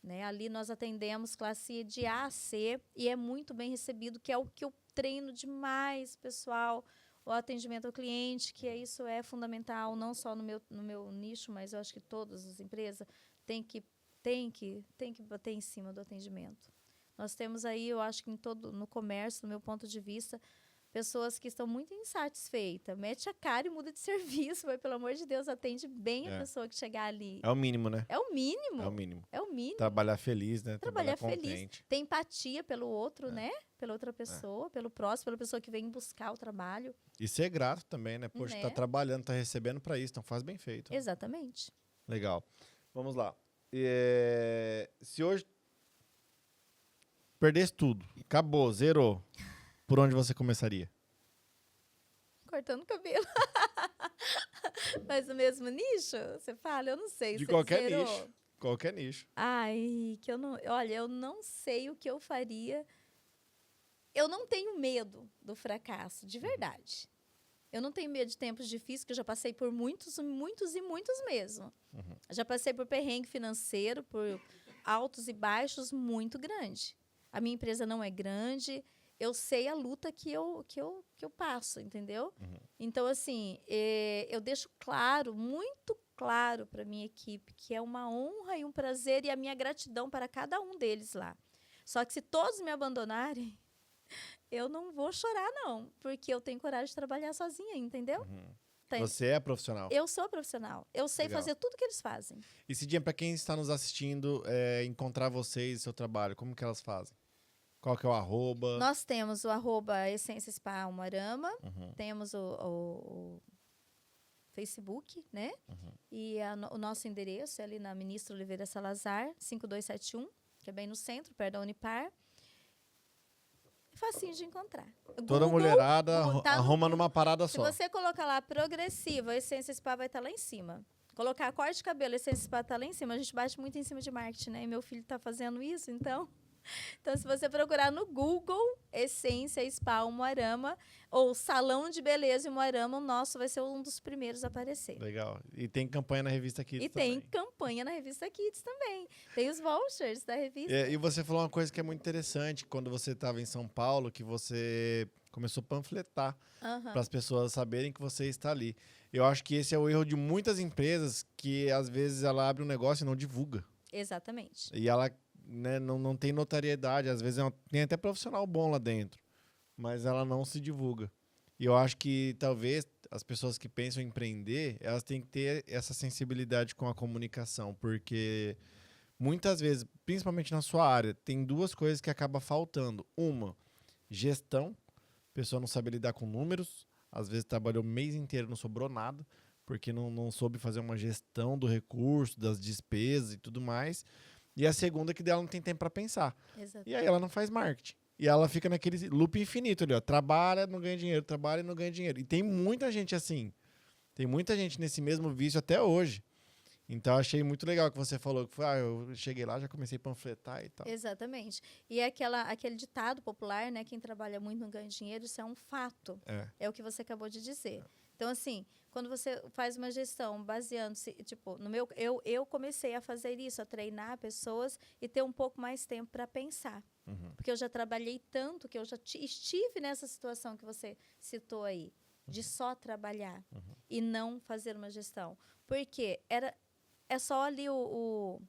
Né? Ali nós atendemos classe de A a C e é muito bem recebido, que é o que eu treino demais, pessoal, o atendimento ao cliente, que isso é fundamental, não só no meu nicho, mas eu acho que todas as empresas têm que bater em cima do atendimento. Nós temos aí, eu acho que no comércio, no meu ponto de vista, pessoas que estão muito insatisfeitas. Mete a cara e muda de serviço, mas, pelo amor de Deus, atende bem a pessoa que chegar ali. É o mínimo, né? É o mínimo. É o mínimo. É o mínimo. Trabalhar feliz, né? Trabalhar feliz. Contente. Ter empatia pelo outro, né? Pela outra pessoa, pelo próximo, pela pessoa que vem buscar o trabalho. E ser grato também, né? Poxa, tá trabalhando, tá recebendo pra isso, então faz bem feito. Exatamente. Legal. Vamos lá. Se hoje perdesse tudo, acabou, zerou, por onde você começaria? Cortando o cabelo. Mas o mesmo nicho? Você fala? Eu não sei. De qualquer nicho. Qualquer nicho. Ai, que eu não... Olha, eu não sei o que eu faria. Eu não tenho medo do fracasso, de verdade. Eu não tenho medo de tempos difíceis, que eu já passei por muitos mesmo. Uhum. Já passei por perrengue financeiro, por altos e baixos muito grande. A minha empresa não é grande, eu sei a luta que eu passo, entendeu? Uhum. Então, assim, eu deixo claro, muito claro para a minha equipe, que é uma honra e um prazer e a minha gratidão para cada um deles lá. Só que se todos me abandonarem, eu não vou chorar, não, porque eu tenho coragem de trabalhar sozinha, entendeu? Uhum. Você é profissional? Eu sou profissional. Eu sei fazer tudo que eles fazem. E Cidinha, para quem está nos assistindo, encontrar vocês e seu trabalho, como que elas fazem? Qual que é o @? Nós temos o @Essência Spa Umuarama, Uhum. temos o Facebook, né? Uhum. E o nosso endereço é ali na Ministro Oliveira Salazar, 5271, que é bem no centro, perto da Unipar. Facinho de encontrar. Toda mulherada arruma numa parada só. Se você colocar lá progressiva, Essência Spa vai estar lá em cima. Colocar corte de cabelo, Essência Spa está lá em cima. A gente bate muito em cima de marketing, né? E meu filho está fazendo isso, então... Então, se você procurar no Google, Essência Spa Umuarama, ou Salão de Beleza Umuarama, o nosso vai ser um dos primeiros a aparecer. Legal. E tem campanha na revista Kids também. E tem campanha na revista Kids também. Tem os vouchers da revista. E você falou uma coisa que é muito interessante, quando você estava em São Paulo, que você começou a panfletar para as pessoas saberem que você está ali. Eu acho que esse é o erro de muitas empresas, que às vezes ela abre um negócio e não divulga. Exatamente. E ela... né, não tem notariedade, às vezes tem até profissional bom lá dentro, mas ela não se divulga. E eu acho que talvez as pessoas que pensam em empreender, elas têm que ter essa sensibilidade com a comunicação, porque muitas vezes, principalmente na sua área, tem duas coisas que acabam faltando. Uma, gestão, a pessoa não sabe lidar com números, às vezes trabalhou o mês inteiro, não sobrou nada, porque não soube fazer uma gestão do recurso, das despesas e tudo mais. E a segunda, que dela não tem tempo para pensar. Exato. E aí ela não faz marketing. E ela fica naquele loop infinito ali, ó. Trabalha, não ganha dinheiro, trabalha e não ganha dinheiro. E tem muita gente assim. Tem muita gente nesse mesmo vício até hoje. Então, achei muito legal que você falou que foi, eu cheguei lá, já comecei a panfletar e tal. Exatamente. E é aquele ditado popular, né? Quem trabalha muito não ganha dinheiro, isso é um fato. É o que você acabou de dizer. Então, assim, quando você faz uma gestão baseando-se, tipo, eu comecei a fazer isso, a treinar pessoas e ter um pouco mais tempo para pensar. Uhum. Porque eu já trabalhei tanto, que eu já estive nessa situação que você citou aí, de só trabalhar e não fazer uma gestão. Porque é só ali o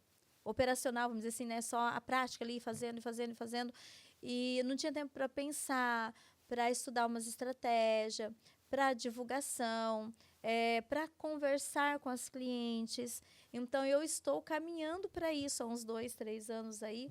operacional, vamos dizer assim, né? Só a prática ali, fazendo. E não tinha tempo para pensar, para estudar umas estratégias, para divulgação, para conversar com as clientes. Então, eu estou caminhando para isso há uns 2, 3 anos aí.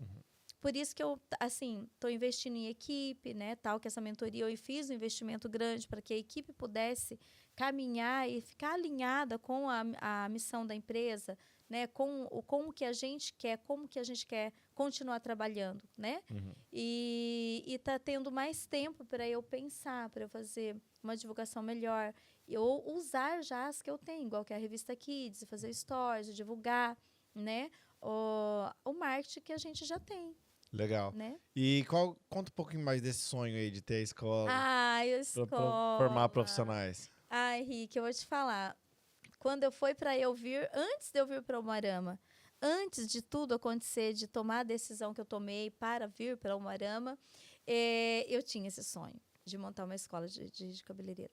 Por isso que eu, assim, estou investindo em equipe, né, tal, que essa mentoria eu fiz um investimento grande para que a equipe pudesse caminhar e ficar alinhada com a missão da empresa, né, com o que a gente quer, como que a gente quer continuar trabalhando, né? E está tendo mais tempo para eu pensar, para eu fazer uma divulgação melhor, ou usar já as que eu tenho, igual que a revista Kids, fazer stories, divulgar, né? O marketing que a gente já tem. Legal. né? E conta um pouquinho mais desse sonho aí de ter a escola, Ai, a pra formar escola. profissionais. Ai, Henrique, eu vou te falar. Quando eu fui para eu vir, antes de eu vir para o Umuarama, antes de tudo acontecer, de tomar a decisão que eu tomei para vir para o Umuarama, eu tinha esse sonho de montar uma escola de cabeleireiro.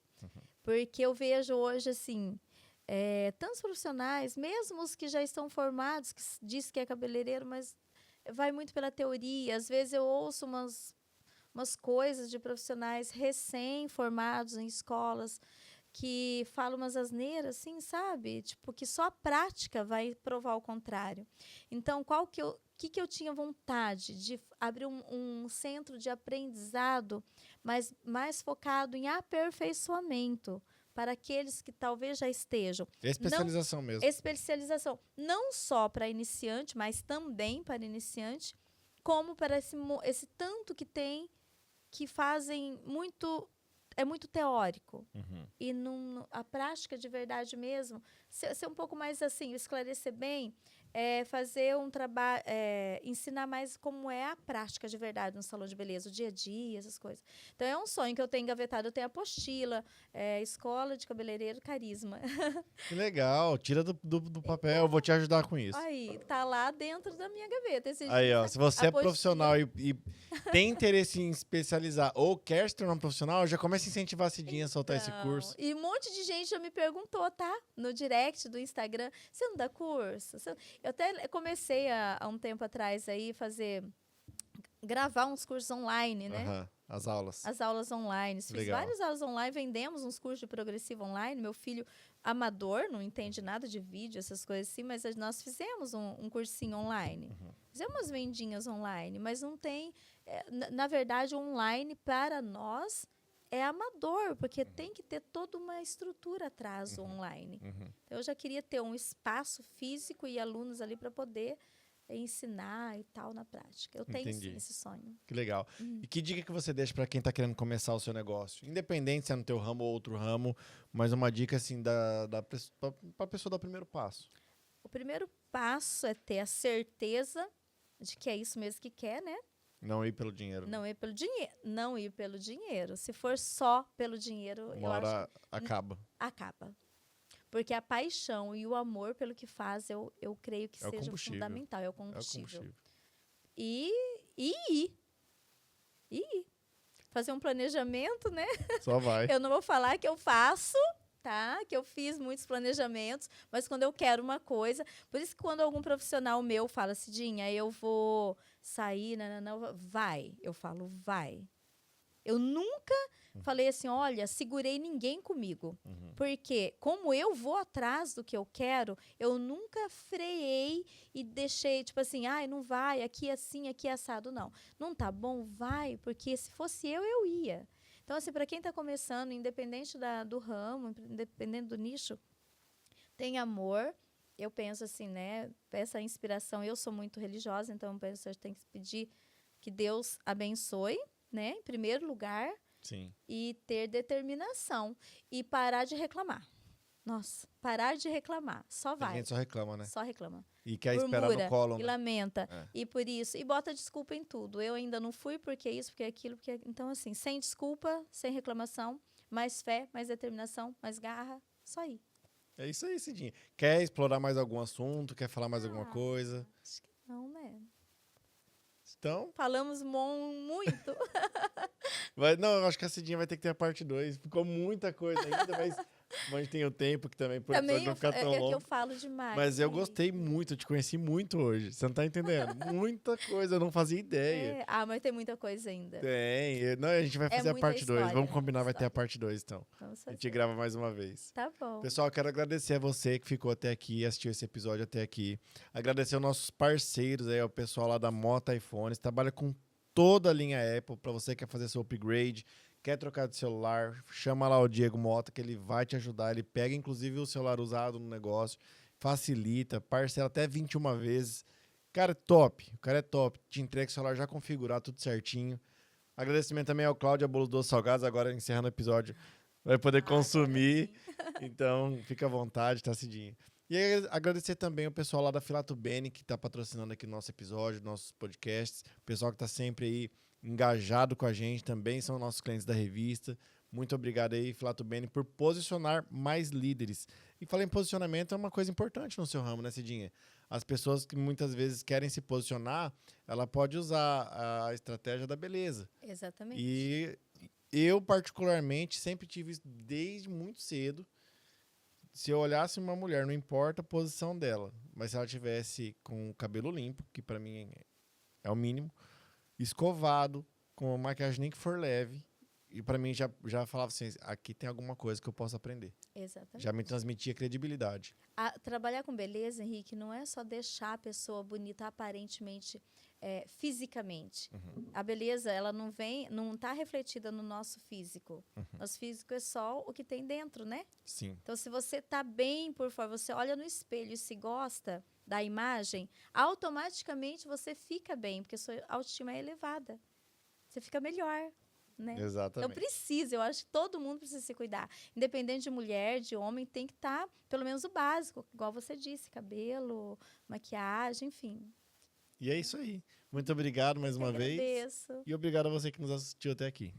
Porque eu vejo hoje, assim, tantos profissionais, mesmo os que já estão formados, que diz que é cabeleireiro, mas vai muito pela teoria. Às vezes eu ouço umas coisas de profissionais recém-formados em escolas que falam umas asneiras, assim, sabe? Tipo, que só a prática vai provar o contrário. Então, que eu tinha vontade de abrir um centro de aprendizado, mas mais focado em aperfeiçoamento para aqueles que talvez já estejam. Especialização mesmo. Especialização, não só para iniciante, mas também para iniciante, como para esse tanto que tem, que fazem muito, é muito teórico. E a prática de verdade mesmo, ser um pouco mais assim, esclarecer bem, fazer um trabalho, ensinar mais como é a prática de verdade no salão de beleza, o dia a dia, essas coisas. Então, é um sonho que eu tenho engavetado. Eu tenho a apostila, Escola de Cabeleireiro Carisma. Que legal. Tira do papel, eu vou te ajudar com isso. Aí, tá lá dentro da minha gaveta. Aí, ó, se você é apostila. profissional e tem interesse em especializar ou quer se tornar um profissional, já começa a incentivar a Cidinha a soltar esse curso. E um monte de gente já me perguntou, tá? No direct do Instagram, você não dá curso? Eu até comecei há um tempo atrás aí gravar uns cursos online, né? As aulas. As aulas online. Fiz Legal. várias aulas online, vendemos uns cursos de progressivo online. Meu filho, amador, não entende nada de vídeo, essas coisas assim, mas nós fizemos um cursinho online. Fizemos umas vendinhas online, mas não tem... na verdade, online, para nós, é amador, porque tem que ter toda uma estrutura atrás do online. Então, eu já queria ter um espaço físico e alunos ali para poder ensinar e tal na prática. Eu tenho sim esse sonho. Que legal. E que dica que você deixa para quem está querendo começar o seu negócio? Independente se é no teu ramo ou outro ramo, mas uma dica assim para a pessoa dar o primeiro passo. O primeiro passo é ter a certeza de que é isso mesmo que quer, né? Não ir pelo dinheiro. Não ir pelo dinheiro. Não ir pelo dinheiro. Se for só pelo dinheiro, uma hora acaba. Acaba. Porque a paixão e o amor pelo que faz, eu creio que seja fundamental. É o combustível. E ir. Fazer um planejamento, né? Só vai. Eu não vou falar que eu faço, tá? Que eu fiz muitos planejamentos, mas quando eu quero uma coisa... Por isso que quando algum profissional meu fala, Cidinha, eu vou sair, não, vai. Eu falo, vai. Eu nunca falei assim, olha, segurei ninguém comigo. Porque como eu vou atrás do que eu quero, eu nunca freiei e deixei, tipo assim, não vai, aqui assim, aqui assado, não. Não tá bom? Vai, porque se fosse eu ia. Então, assim, para quem está começando, independente do ramo, independente do nicho, tem amor. Eu penso assim, né? Essa inspiração, eu sou muito religiosa, então eu penso que a gente tem que pedir que Deus abençoe, né? Em primeiro lugar. Sim. E ter determinação. E parar de reclamar. Nossa, parar de reclamar. Só vai. A gente só reclama, né? Só reclama. E quer esperar no colo, né? E lamenta. E por isso. E bota desculpa em tudo. Eu ainda não fui porque isso, porque aquilo, porque... Então, assim, sem desculpa, sem reclamação, mais fé, mais determinação, mais garra. Só ir. É isso aí, Cidinha. Quer explorar mais algum assunto? Quer falar mais alguma coisa? Acho que não, né? Então... Falamos muito. Não, eu acho que a Cidinha vai ter que ter a parte 2. Ficou muita coisa ainda, mas a gente tem o tempo que também pode não ficar tão longo. É que eu falo demais. Mas eu gostei muito, eu te conheci muito hoje. Você não tá entendendo? Muita coisa, eu não fazia ideia. Mas tem muita coisa ainda. Tem. Não, a gente vai fazer a parte 2. Vamos combinar, vai ter a parte 2, então. A gente grava mais uma vez. Tá bom. Pessoal, eu quero agradecer a você que ficou até aqui, assistiu esse episódio até aqui. Agradecer aos nossos parceiros aí, o pessoal lá da Mota iPhones. Trabalha com toda a linha Apple, para você que quer fazer seu upgrade, quer trocar de celular, chama lá o Diego Mota, que ele vai te ajudar. Ele pega, inclusive, o celular usado no negócio, facilita, parcela até 21 vezes. Cara, é top. O cara é top. Te entrega o celular já configurado, tudo certinho. Agradecimento também ao Cláudio Bolos Doces Salgados, agora encerrando o episódio. Vai poder consumir. Então, fica à vontade, tá, Cidinha? E aí, agradecer também o pessoal lá da Filato Bene, que está patrocinando aqui o nosso episódio, nossos podcasts. O pessoal que está sempre aí engajado com a gente também, são nossos clientes da revista. Muito obrigado aí, Filato Bene, por posicionar mais líderes. E falar em posicionamento é uma coisa importante no seu ramo, né, Cidinha? As pessoas que muitas vezes querem se posicionar, ela pode usar a estratégia da beleza. Exatamente. E eu, particularmente, sempre tive isso desde muito cedo. Se eu olhasse uma mulher, não importa a posição dela, mas se ela tivesse com o cabelo limpo, que pra mim é o mínimo, escovado, com maquiagem nem que for leve, e pra mim já falava assim, aqui tem alguma coisa que eu posso aprender. Exatamente. Já me transmitia credibilidade. Trabalhar com beleza, Henrique, não é só deixar a pessoa bonita aparentemente, fisicamente. A beleza, ela não está refletida no nosso físico. Nosso físico é só o que tem dentro, né? Sim. Então, se você está bem por fora, você olha no espelho e se gosta da imagem, automaticamente você fica bem, porque sua autoestima é elevada. Você fica melhor. Né? Exatamente. Então eu acho que todo mundo precisa se cuidar. Independente de mulher, de homem, tem que estar, pelo menos o básico, igual você disse, cabelo, maquiagem, enfim. E é isso aí. Muito obrigado mais uma vez. Agradeço. E obrigado a você que nos assistiu até aqui.